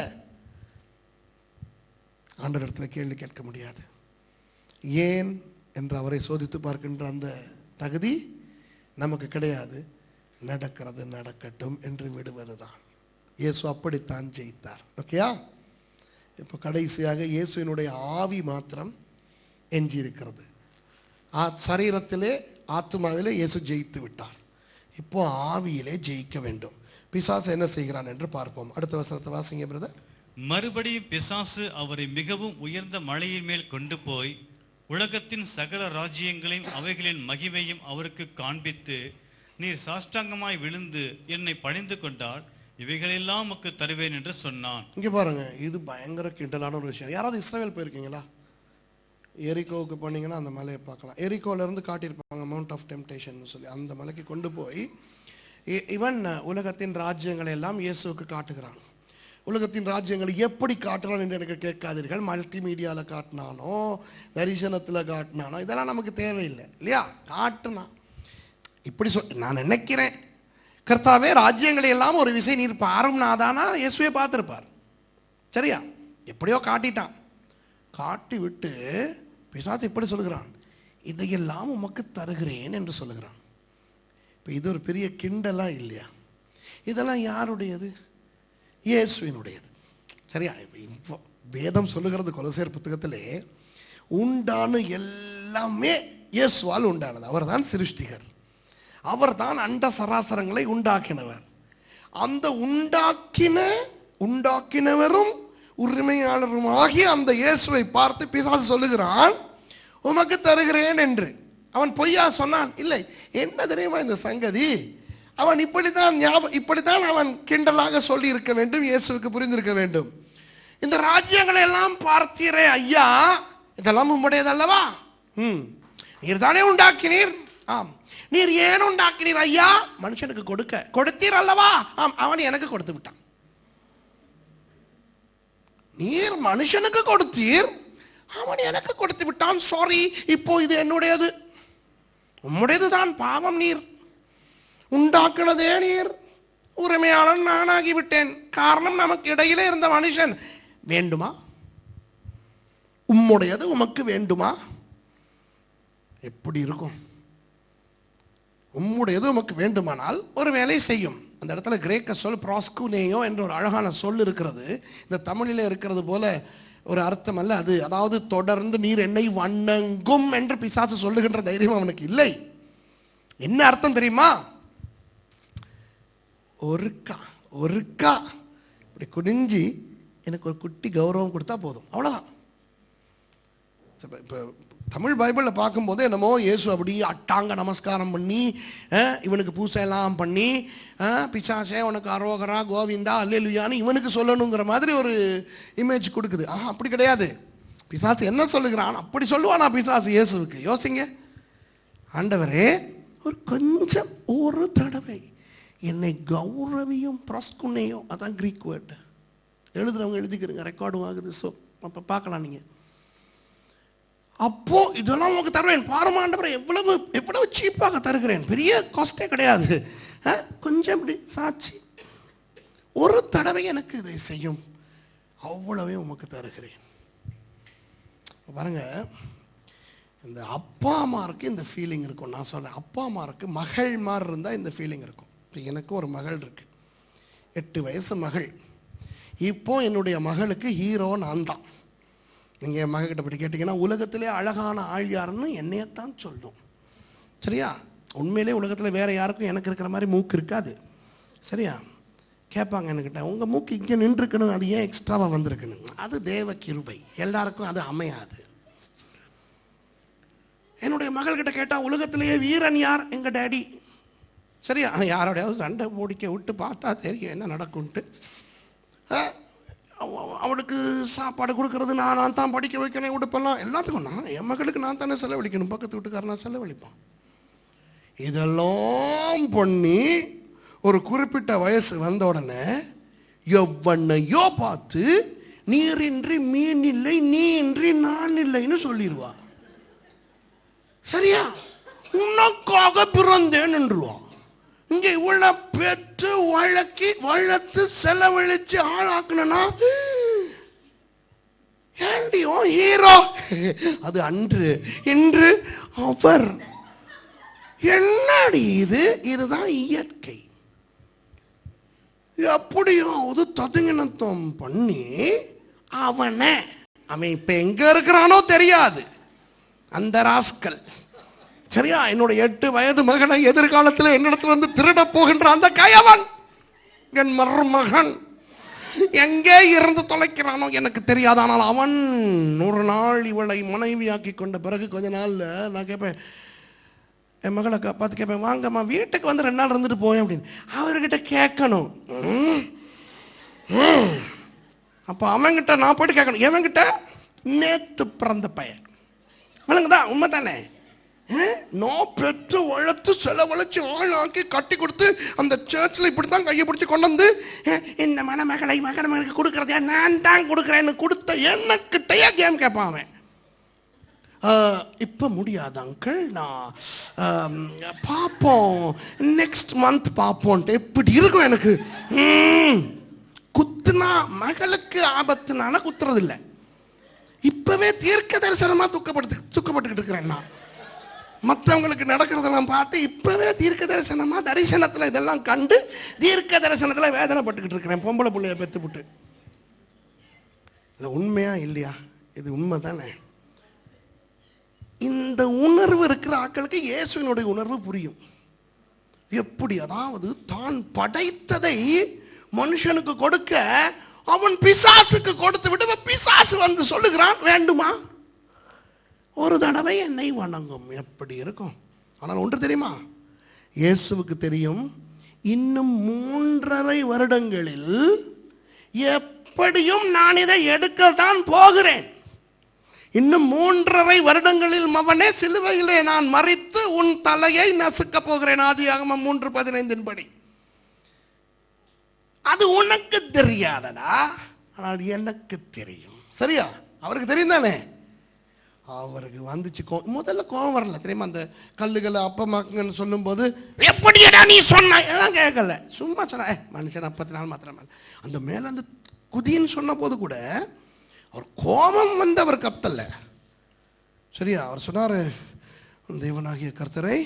ஆண்டவரிடத்தில் கேள்வி கேட்க முடியாது. ஏன் என்று அவரை சோதித்து பார்க்கின்ற அந்த தகுதி நமக்கு கிடையாது. நடக்கிறது நடக்கட்டும் என்று விடுவதுதான். இயேசு அப்படித்தான் ஜெயித்தார். ஓகேயா? இப்போ கடைசியாக இயேசுவினுடைய ஆவி மாத்திரம் எஞ்சி இருக்கிறது. சரீரத்திலே ஆத்துமாவிலே இயேசு ஜெயித்து விட்டார். இப்போ ஆவியிலே ஜெயிக்க வேண்டும். பிசாசு என்ன செய்கிறான் என்று பார்ப்போம். அடுத்த வசனத்தை வாசிங்க பிரதர். மறுபடியும் பிசாசு அவரை மிகவும் உயர்ந்த மலையின் மேல் கொண்டு போய் உலகத்தின் சகல ராஜ்யங்களையும் அவைகளின் மகிமையும் அவருக்கு காண்பித்து, நீர் சாஷ்டாங்கமாய் விழுந்து என்னை பணிந்து கொண்டால் இவைகளெல்லாம் உமக்கு தருவேன் என்று சொன்னான். இங்க பாருங்க, இது பயங்கர கிண்டலான ஒரு விஷயம். யாராவது இஸ்ரவேல் போயிருக்கீங்களா? எரிகோவுக்கு போனீங்கன்னா அந்த மலையை பார்க்கலாம். எரிகோல இருந்து காட்டியிருப்பாங்க மவுண்ட் ஆஃப் டெம்டேஷன் சொல்லி. அந்த மலைக்கு கொண்டு போய் இவன் உலகத்தின் ராஜ்யங்களை எல்லாம் இயேசுவுக்கு காட்டுகிறான். உலகத்தின் ராஜ்யங்களை எப்படி காட்டுறான் என்று எனக்கு கேட்காதீர்கள். மல்டிமீடியாவில் காட்டினானோ தரிசனத்தில் காட்டினானோ இதெல்லாம் நமக்கு தேவையில்லை இல்லையா? காட்டுனா இப்படி நான் நினைக்கிறேன், கர்த்தாவே ராஜ்யங்களை எல்லாம் ஒரு விசை நீர் பாரும் நாதானா இயேசுவே பார்த்துருப்பார். சரியா? எப்படியோ காட்டிட்டான். காட்டி விட்டு பிசாசு இப்படி சொல்லுகிறான், இதையெல்லாம் உமக்கு தருகிறேன் என்று சொல்லுகிறான். இப்போ இது ஒரு பெரிய கிண்டலா இல்லையா? இதெல்லாம் யாருடையது? இயேசுவினுடையது. சரியா? வேதம் சொல்லுகிறது கொலோசியர் புத்தகத்திலே, உண்டான எல்லாமே இயேசுவால் உண்டானது. அவர் தான் சிருஷ்டிகர், அவர் தான் அண்ட சராசரங்களை உண்டாக்கினவர். அந்த உண்டாக்கினவரும் உரிமையாளரும் ஆகிய அந்த இயேசுவை பார்த்து பிசாசு சொல்லுகிறான், உமக்கு தருகிறேன் என்று. அவன் பொய்யா சொன்னான்? இல்லை. என்ன தெரியுமா இந்த சங்கதி? அவன் இப்படித்தான் அவன் கிண்டலாக சொல்லி இருக்க வேண்டும். இயேசுவுக்கு புரிந்திருக்க வேண்டும். இந்த ராஜ்யங்களை எல்லாம் பார்த்தீரே ஐயா, இதெல்லாம் உம்முடையது அல்லவா? நீர் தானே உண்டாக்கினீர். ஆம். நீர் ஏன் உண்டாக்கினீர் ஐயா? மனுஷனுக்கு கொடுத்தீர் அல்லவா? ஆம், அவன் எனக்கு கொடுத்து விட்டான். நீர் மனுஷனுக்கு கொடுத்தீர், அவன் எனக்கு கொடுத்து விட்டான். சாரி, இப்போ இது என்னுடையது, உம்முடையதுதான். பாவம் நீர், உண்டாக்குனதே நீர், உரிமையாளன் நானாகிவிட்டேன். காரணம், நமக்கு இடையிலே இருந்த மனுஷன். வேண்டுமா? உம்முடையது உமக்கு வேண்டுமா? எப்படி இருக்கும்? உம்முடையது உமக்கு வேண்டுமானால் ஒரு வேலை செய்யும். அந்த இடத்துல கிரேக்க சொல் ப்ராஸ்குனேயோ என்ற ஒரு அழகான சொல் இருக்கிறது. இந்த தமிழிலே இருக்கிறது போல ஒரு அர்த்தம் அல்ல அது. அதாவது தொடர்ந்து நீர் என்னை வணங்கும் என்று பிசாசு சொல்லுகின்ற தைரியம் அவனுக்கு இல்லை. என்ன அர்த்தம் தெரியுமா? ஒருக்கா இப்படி குனிஞ்சி எனக்கு ஒரு குட்டி கௌரவம் கொடுத்தா போதும், அவ்வளோதான். இப்போ தமிழ் பைபிளில் பார்க்கும்போது என்னமோ இயேசு அப்படி அட்டாங்க நமஸ்காரம் பண்ணி இவனுக்கு பூசையெல்லாம் பண்ணி பிசாசே உனக்கு அரோகரா கோவிந்தா அல்லேலுயான்னு இவனுக்கு சொல்லணுங்கிற மாதிரி ஒரு இமேஜ் கொடுக்குது. அப்படி கிடையாது. பிசாசு என்ன சொல்லுகிறான்? அப்படி சொல்லுவானா பிசாசு இயேசுவுக்கு? யோசிங்க. ஆண்டவரே, கொஞ்சம் ஒரு தடவை என்னை கௌரவியும் பிரஸ்குன்னையும், அதான் கிரீக் வேர்டு. எழுதுறவங்க எழுதிக்கிறங்க, ரெக்கார்டும் ஆகுது. ஸோ அப்போ பார்க்கலாம் நீங்கள். அப்போ இதெல்லாம் உங்களுக்கு தருவேன். பாரமாண்டவரை எவ்வளவு சீப்பாக தருகிறேன், பெரிய காஸ்டே கிடையாது. கொஞ்சம் இப்படி சாட்சி, ஒரு தடவை எனக்கு இதை செய்யும், அவ்வளவே உமக்கு தருகிறேன். பாருங்க, இந்த அப்பா அம்மாருக்கு இந்த ஃபீலிங் இருக்கும். நான் சொல்றேன், அப்பா அம்மாருக்கு மகள் மாதிரி இருந்தால் இந்த ஃபீலிங் இருக்கும். இப்போ எனக்கு ஒரு மகள் இருக்கு, 8 வயசு மகள். இப்போ என்னுடைய மகளுக்கு ஹீரோ நான் தான். நீங்கள் என் மகக்கிட்ட பற்றி கேட்டிங்கன்னா உலகத்திலே அழகான ஆள் யாருன்னு என்னையத்தான் சொல்லும். சரியா? உண்மையிலே உலகத்தில் வேறு யாருக்கும் எனக்கு இருக்கிற மாதிரி மூக்கு இருக்காது. சரியா? கேட்பாங்க என்கிட்ட, உங்கள் மூக்கு இங்கே நின்றுருக்கணும், அது ஏன் எக்ஸ்ட்ராவாக வந்திருக்கணும்? அது தேவ கிருபை, எல்லாருக்கும் அது அமையாது. என்னுடைய மகள்கிட்ட கேட்டால் உலகத்திலேயே வீரன் யார்? எங்கள் டேடி. சரியா? யாரோடையாவது சண்டை போடிக்க விட்டு பார்த்தா தெரியும் என்ன நடக்கும்ட்டு. அவளுக்கு சாப்பாடு கொடுக்கறது நான் தான், படிக்க வைக்கிறேன், உடுப்பெல்லாம் எல்லாத்துக்கும் என் மகளுக்கு நான் தானே செலவழிக்கணும், பக்கத்து வீட்டுக்காரன் நான் செலவழிப்பான். இதெல்லாம் பண்ணி ஒரு குறிப்பிட்ட வயசு வந்த உடனே எவ்வண்ணையோ பார்த்து நீரின்றி மீன் இல்லை, நீ இன்றி நான் இல்லைன்னு சொல்லிடுவா. சரியா? உனக்காக பிறந்தேன்னுருவா. இங்க இவ்வளோ பெற்று வளர்த்து செலவழிச்சு ஆளாக்கணும்னா ஏண்டியோ ஹீரோ அது அன்று, இன்று அவர். என்னடி இதுதான் இயற்கை. எப்படியாவது ததுங்கினத்தம் பண்ணி அவன் இப்ப எங்க இருக்கிறானோ தெரியாது அந்த ராஸ்கல். சரியா? என்னுடைய 8 வயது மகனை எதிர்காலத்தில் என்னிடத்துல வந்து திருட போகின்ற அந்த கயவன் என் மருமகன் எங்கே இருந்து தொலைக்கிறானோ எனக்கு தெரியாது. ஆனால் அவன் ஒரு நாள் இவளை மனைவியாக்கி கொண்ட பிறகு கொஞ்ச நாள் நான் கேட்பேன், என் மகளை பார்த்து கேட்பேன், வாங்கம்மா வீட்டுக்கு வந்து 2 நாள் இருந்துட்டு போய் அப்படின்னு அவர்கிட்ட கேட்கணும். அப்போ அவன்கிட்ட நான் போயிட்டு கேட்கணும், எவன்கிட்ட? நேத்து பிறந்த பையன். விளங்குதா? உண்மை தானே? நான் பெற்று வளர்த்து செலவழிச்சு ஆளாக்கி கட்டி கொடுத்து அந்த சர்ச்சில் இப்படித்தான் கையை பிடிச்சி கொண்டு வந்து இந்த மகனுக்கு கொடுக்கறதா நான் தான் கொடுக்குறேன்னு கொடுத்த என்னக்கிட்டையே கேம் கேட்பான் அவன். இப்போ முடியாது அங்கிள், நான் பார்ப்போம், நெக்ஸ்ட் மந்த் பார்ப்போன்ட்டு. எப்படி இருக்கும் எனக்கு? குத்துனா மகளுக்கு ஆபத்துனால குத்துறது இல்லை. இப்பவே தீர்க்க தரிசனமா துக்கப்பட்டுக்கிட்டு இருக்கிறேன் நான். மற்றவங்களுக்கு நடக்கிறதெல்லாம் பார்த்து இப்பவே தீர்க்க தரிசனமா தரிசனத்தில் இதெல்லாம் கண்டு தீர்க்க தரிசனத்தில் வேதனைப்பட்டுக்கிட்டு இருக்கிறேன். பொம்பளை பிள்ளைய பெற்றுப்பட்டு. இது உண்மையா இல்லையா? இது உண்மை தானே? இந்த உணர்வு இருக்கிற ஆட்களுக்கு இயேசுவினுடைய உணர்வு புரியும். எப்படி? அதாவது தான் படைத்ததை மனுஷனுக்கு கொடுக்க அவன் பிசாசுக்கு கொடுத்து விட்டு பிசாசு வந்து சொல்லுகிறான், வேண்டுமா ஒரு தடவை என்னை வணங்கும். எப்படி இருக்கும்? ஆனால் ஒன்று தெரியுமா? இயேசுவுக்கு தெரியும், இன்னும் 3.5 வருடங்களில் எப்படியும் நான் இதை எடுக்கத்தான் போகிறேன். இன்னும் 3.5 வருடங்களில் மவனே சிலுவையிலே நான் மரித்து உன் தலையை நசுக்க போகிறேன். ஆதியாகமம் 3:15 படி. அது உனக்கு தெரியாதடா, ஆனால் எனக்கு தெரியும். சரியா? அவருக்கு தெரியும் தானே? அவருக்கு வந்துச்சு முதல்ல கோபம் வரல தெரியுமா? அந்த கல்லுகளை அப்பமாக்குங்கன்னு சொல்லும் போது எப்படியடா நீ சொன்ன கேட்கல, சும்மா சொன்ன மனுஷன் 40 மாத்திரம். அந்த மேல அந்த குதின்னு சொன்ன போது கூட அவர் கோபம் வந்து அவர் கத்தல்ல. சரியா? அவர் சொன்னார், தேவனாகிய கர்த்தரை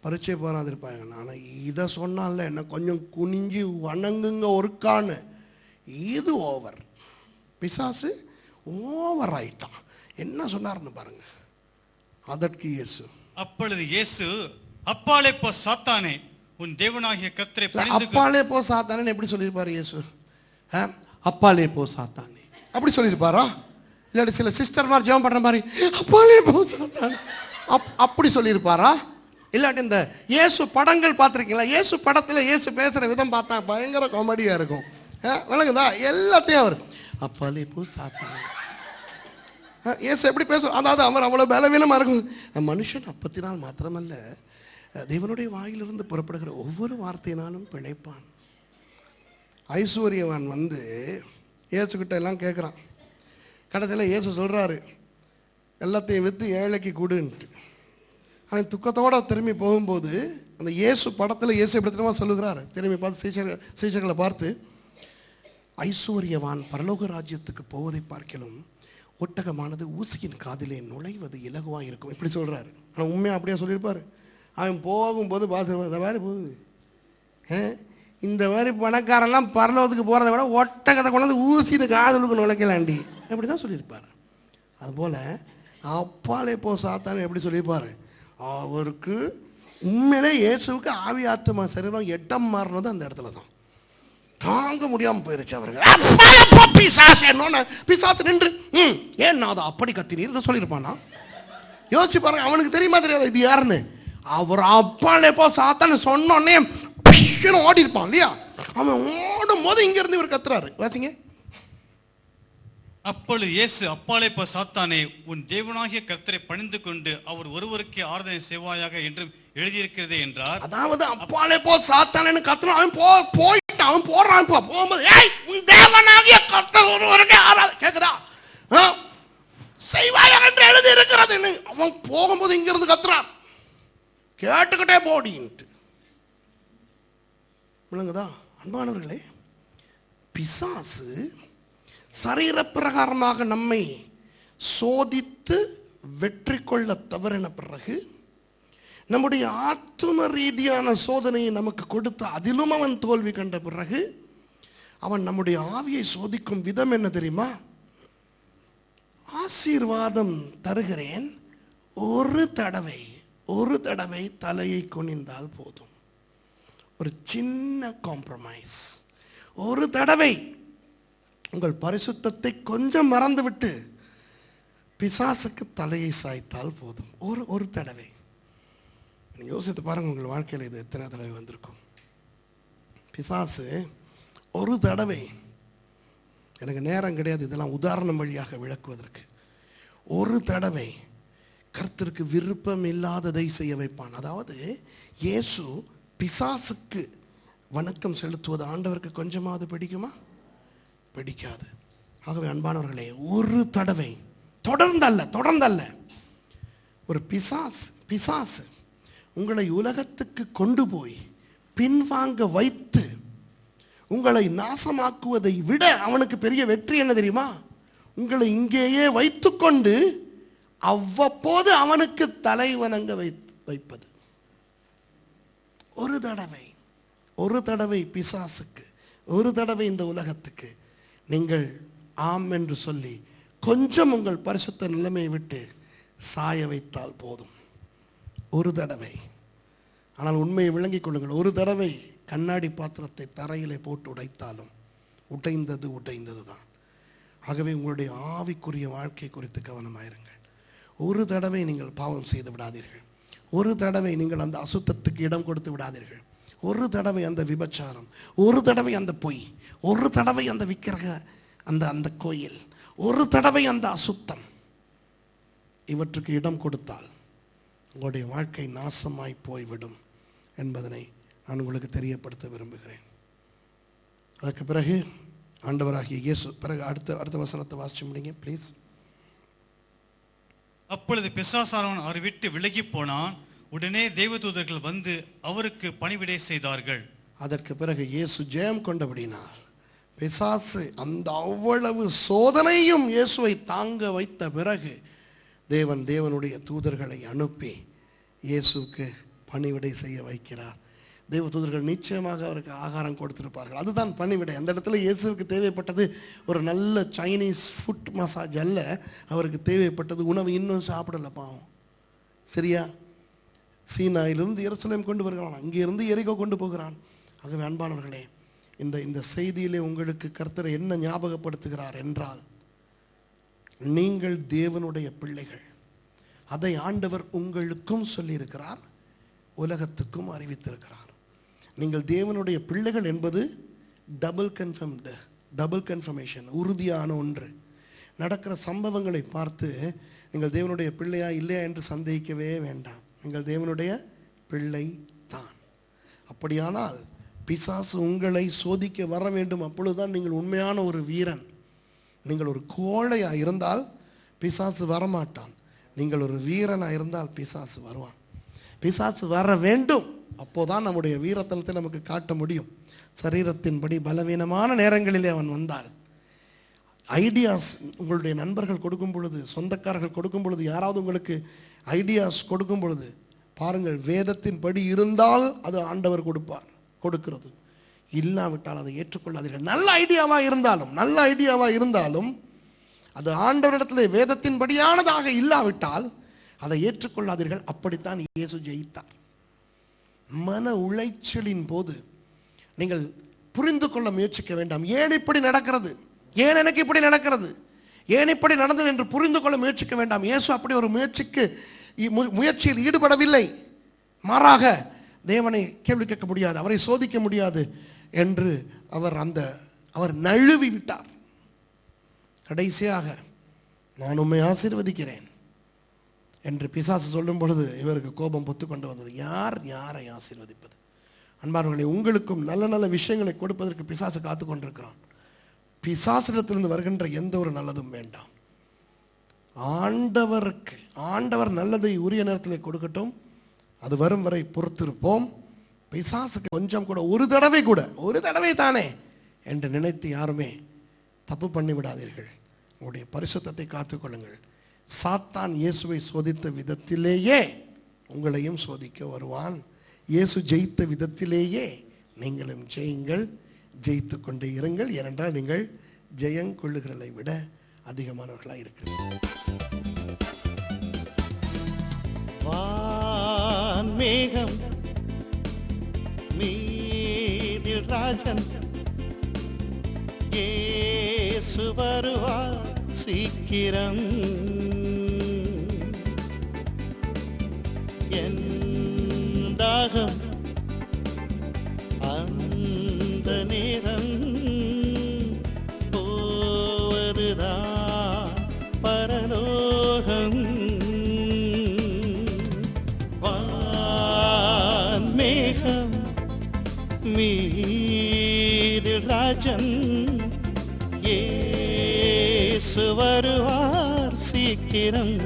பரிச்சை போராதிருப்பாங்க. ஆனால் இதை சொன்னால என்ன கொஞ்சம் குனிஞ்சு வணங்குங்க ஒருக்கான்னு. இது ஓவர். பிசாசு ஓவர் ஆயிட்டான். என்ன சொன்னார்னு பாருங்க. அதற்கு இயேசு, அப்பொழுது இயேசு, அப்பாலே போ சாத்தானே, உன் தேவனாகிய கர்த்தரை அப்பாலே போ சாத்தானே எப்படி சொல்லியிருப்பாரு இயேசு? அப்பாலே போ சாத்தானே அப்படி சொல்லியிருப்பாரா? இல்லாட்டி சில சிஸ்டர்மார் ஜெபம் பண்ற மாதிரி அப்பாலே போ சாத்தானே அப்படி சொல்லியிருப்பாரா? இல்லாட்டி இந்த இயேசு படங்கள் பார்த்துருக்கீங்களா? இயேசு படத்தில் இயேசு பேசுற விதம் பார்த்தா பயங்கர காமெடியா இருக்கும். விளங்குதா? எல்லாத்தையும் அவர் அப்பாலே போ சாத்தானே. இயேசு எப்படி பேசும்? அதாவது அவர் அவ்வளவு பலவீனமா இருக்கும். மனுஷன் 40 மாத்திரமல்ல, தேவனுடைய வாயிலிருந்து புறப்படுகிற ஒவ்வொரு வார்த்தையினாலும் பிழைப்பான். ஐஸ்வர்யவான் வந்து இயேசுகிட்ட எல்லாம் கேட்குறான். கடைசியில் இயேசு சொல்றாரு, எல்லாத்தையும் விற்று ஏழைக்கு கொடுன்ட்டு. அவன் துக்கத்தோட திரும்பி போகும்போது அந்த இயேசு படத்தில் இயேசு எப்படி தெரியுமா சொல்லுகிறாரு? திரும்பி பார்த்து சீஷர்களை பார்த்து, ஐஸ்வர்யவான் பரலோக ராஜ்யத்துக்கு போவதை பார்க்கலும் ஒட்டகமானது ஊசியின் காதிலே நுழைவது இலகுவாக இருக்கும் இப்படி சொல்றாரு. ஆனால் உண்மையாக அப்படியே சொல்லியிருப்பாரு. அவன் போகும்போது பார்த்து இந்த மாதிரி போகுது, இந்த மாதிரி பணக்காரெல்லாம் பரலோகத்துக்கு போகிறத விட ஒட்டகத்தை கொண்டாந்து ஊசி காதலுக்கு நுழைக்கலாண்டி அப்படி தான் சொல்லியிருப்பார். அதுபோல் அப்பாலே போ சாத்தானே எப்படி சொல்லியிருப்பார்? அவருக்கு உண்மையிலே இயேசுவுக்கு ஆவி ஆத்துமா சரீரம் எட்டம் மாறினது அந்த இடத்துல தான். தாங்க முடியாமல் போயிருச்சு அவருக்கு. பிசாசு நின்று ஏன் நான் அதை அப்படி கத்தினீர் சொல்லியிருப்பானா? யோசிச்சு பாருங்க. அவனுக்கு தெரியுமா தெரியாது இது யாருன்னு? அவர் அப்பாலே போ சாத்தான்னு சொன்னோடனே ஓடி இருப்பான் இல்லையா? அவன் ஓடும் போது இங்க இருந்து இவர் கத்துறாரு. வாசிங்க. அப்பொழுது இயேசு, அப்பாலே போ சாத்தானே, உன் தேவனாகிய கர்த்தரை பணிந்து கொண்டு அவர் ஒருவருக்கே ஆராதனை செய்வாயாக என்று எழுதியிருக்கிறதே என்றார். அதாவது அப்பாலே போ சாத்தானேன்னு கத்துறான். அவன் போயிட்டான், அவன் போறான். போகும்போது ஏய் உன் தேவனாகிய கர்த்தர் ஒருவருக்கே ஆராதனை கேக்குதா செய்வாயாக என்று எழுதி இருக்கிறது. அவன் போகும்போது இங்க இருந்து கத்துறான், கேட்டுக்கிட்டே போடின்ட்டு. விளங்குதா அன்பானவர்களே? பிசாசு சரீர பிரகாரமாக நம்மை சோதித்து வெற்றி கொள்ள தவறின பிறகு நம்முடைய ஆத்தும ரீதியான சோதனையை நமக்கு கொடுத்து அதிலும் அவன் தோல்வி கண்ட பிறகு அவன் நம்முடைய ஆவியை சோதிக்கும் விதம் என்ன தெரியுமா? ஆசீர்வாதம் தருகிறேன், ஒரு தடவை தலையை குனிந்தால் போதும். ஒரு சின்ன காம்ப்ரமைஸ், ஒரு தடவை உங்கள் பரிசுத்தத்தை கொஞ்சம் மறந்துவிட்டு பிசாசுக்கு தலையை சாய்த்தால் போதும். ஒரு தடவை. யோசித்து பாருங்க, உங்கள் வாழ்க்கையில் இது எத்தனை தடவை வந்திருக்கும்? பிசாசு ஒரு தடவை, எனக்கு நேரம் கிடையாது இதெல்லாம் உதாரணம் வழியாக விளக்குவதற்கு, ஒரு தடவை கர்த்தருக்கு விருப்பம் இல்லாததை செய்ய வைப்பான். அதாவது இயேசு பிசாசுக்கு வணக்கம் செலுத்துவது ஆண்டவருக்கு கொஞ்சமாவது பிடிக்குமா? பிடிக்காது. ஆகவே அன்பானவர்களே, ஒரு தடவை, தொடர்ந்தல்ல, ஒரு பிசாசு உங்களை உலகத்துக்கு கொண்டு போய் பின்வாங்க வைத்து உங்களை நாசமாக்குவதை விட அவனுக்கு பெரிய வெற்றி என்ன தெரியுமா? உங்களை இங்கேயே வைத்துக்கொண்டு அவ்வப்போது அவனுக்கு தலை வணங்க வைப்பது. ஒரு தடவை பிசாசுக்கு, ஒரு தடவை இந்த உலகத்துக்கு நீங்கள் ஆம் என்று சொல்லி கொஞ்சம் உங்கள் பரிசுத்த நிலைமையை விட்டு சாய வைத்தால் போதும். ஒரு தடவை. ஆனால் உண்மையை விளங்கிக் கொள்ளுங்கள், ஒரு தடவை கண்ணாடி பாத்திரத்தை தரையிலே போட்டு உடைத்தாலும் உடைந்தது தான். ஆகவே உங்களுடைய ஆவிக்குரிய வாழ்க்கை குறித்து கவனமாயிருங்கள். ஒரு தடவை நீங்கள் பாவம் செய்து விடாதீர்கள். ஒரு தடவை நீங்கள் அந்த அசுத்தத்துக்கு இடம் கொடுத்து விடாதீர்கள். ஒரு தடவை அந்த விபச்சாரம், ஒரு தடவை அந்த பொய், ஒரு தடவை அந்த விக்கிரக அந்த கோயில், ஒரு தடவை அந்த அசுத்தம், இவற்றுக்கு இடம் கொடுத்தால் உங்களுடைய வாழ்க்கை நாசமாய் போய்விடும் என்பதனை நான் உங்களுக்கு தெரியப்படுத்த விரும்புகிறேன். அதற்கு பிறகு ஆண்டவராகிய இயேசு, பிறகு அடுத்த வசனத்தை வாசிச்சு முடிங்க ப்ளீஸ். அப்பொழுது பிசாசானவன் அவரை விட்டு விலகி போனான். உடனே தேவதூதர்கள் வந்து அவருக்கு பணிவிடை செய்தார்கள். அதற்கு பிறகு இயேசு ஜெயம் கொண்டபடினார். பிசாசு அந்த அவ்வளவு சோதனையும் இயேசுவை தாங்க வைத்த பிறகு தேவனுடைய தூதர்களை அனுப்பி இயேசுக்கு பணிவிடை செய்ய வைக்கிறார். தேவ தூதர்கள் நிச்சயமாக அவருக்கு ஆகாரம் கொடுத்திருப்பார்கள். அதுதான் பணிவிடை. அந்த இடத்துல இயேசுவுக்கு தேவைப்பட்டது ஒரு நல்ல சைனீஸ் ஃபுட் மசாஜ் அல்ல, அவருக்கு தேவைப்பட்டது உணவு. இன்னும் சாப்பிடல பாவம். சரியா? சீனாயிலிருந்து எருசலேம் கொண்டு வருகிறான், அங்கிருந்து எரிகோ கொண்டு போகிறான். ஆகவே அன்பானவர்களே, இந்த செய்தியிலே உங்களுக்கு கர்த்தர் என்ன ஞாபகப்படுத்துகிறார் என்றால், நீங்கள் தேவனுடைய பிள்ளைகள். அதை ஆண்டவர் உங்களுக்கும் சொல்லியிருக்கிறார், உலகத்துக்கும் அறிவித்திருக்கிறார். நீங்கள் தேவனுடைய பிள்ளைகள் என்பது டபுள் கன்ஃபர்மேஷன், உறுதியான ஒன்று. நடக்கிற சம்பவங்களை பார்த்து நீங்கள் தேவனுடைய பிள்ளையா இல்லையா என்று சந்தேகிக்கவே வேண்டாம். நீங்கள் தேவனுடைய பிள்ளை தான். அப்படியானால் பிசாசு உங்களை சோதிக்க வர வேண்டும். அப்பொழுதுதான் நீங்கள் உண்மையான ஒரு வீரன். நீங்கள் ஒரு கோழையாக இருந்தால் பிசாசு வரமாட்டான். நீங்கள் ஒரு வீரனாக இருந்தால் பிசாசு வருவான். பிசாசு வர வேண்டும், அப்போதான் நம்முடைய வீரத்தனத்தை நமக்கு காட்ட முடியும். சரீரத்தின்படி பலவீனமான நேரங்களிலே அவன் வந்தால், ஐடியாஸ் உங்களுடைய நண்பர்கள் கொடுக்கும் பொழுது, சொந்தக்காரர்கள் கொடுக்கும் பொழுது, யாராவது உங்களுக்கு ஐடியாஸ் கொடுக்கும் பொழுது பாருங்கள், வேதத்தின்படி இருந்தால் அது ஆண்டவர் கொடுக்கிறது. இல்லாவிட்டால் அதை ஏற்றுக்கொள்ளாதீர்கள். நல்ல ஐடியாவாக இருந்தாலும் அது ஆண்டவரிடத்தில் வேதத்தின்படியானதாக இல்லாவிட்டால் அதை ஏற்றுக்கொள்ளாதீர்கள். அப்படித்தான் இயேசு ஜெயித்தார். மன உளைச்சலின் போது நீங்கள் புரிந்து கொள்ள முயற்சிக்க வேண்டாம். ஏன் இப்படி நடக்கிறது, ஏன் எனக்கு இப்படி நடக்கிறது, ஏன் இப்படி நடந்தது என்று புரிந்து கொள்ள முயற்சிக்க வேண்டாம். இயேசு அப்படி ஒரு முயற்சியில் ஈடுபடவில்லை. மாறாக தேவனை கேள்வி கேட்க முடியாது, அவரை சோதிக்க முடியாது என்று அவர் நழுவி விட்டார். கடைசியாக நான் உம்மை ஆசீர்வதிக்கிறேன் என்று பிசாசு சொல்லும் பொழுது இவருக்கு கோபம் பொத்து கொண்டு வந்தது. யாரை ஆசீர்வதிப்பது? அன்பார்களே, உங்களுக்கும் நல்ல நல்ல விஷயங்களை கொடுப்பதற்கு பிசாசு காத்து கொண்டிருக்கிறான். பிசாசிடத்திலிருந்து வருகின்ற எந்த ஒரு நல்லதும் வேண்டாம். ஆண்டவர் நல்லதை உரிய நேரத்தில் கொடுக்கட்டும், அது வரும் வரை பொறுத்திருப்போம். பிசாசுக்கு கொஞ்சம் கூட, ஒரு தடவை தானே என்று நினைத்து யாருமே தப்பு பண்ணி விடாதீர்கள். உங்களுடைய பரிசுத்தத்தை காத்துக்கொள்ளுங்கள். சாத்தான் இயேசுவை சோதித்த விதத்திலேயே உங்களையும் சோதிக்க வருவான். இயேசு ஜெயித்த விதத்திலேயே நீங்களும் ஜெயுங்கள், ஜெயித்து கொண்டே இருங்கள். ஏனென்றால் நீங்கள் ஜெயங்கொள்ளுகிறதை விட அதிகமானவர்களாக இருக்கிறீர்கள். வான்மேகம் மீதில் ராஜன் இயேசு வருவார் சீக்கிரம். என் தாகம் அந்த நேரம் போவதுதான் பரலோகம். வான்மேகம் மீதில் ராஜன் இயேசு வருவார் சீக்கிரம்.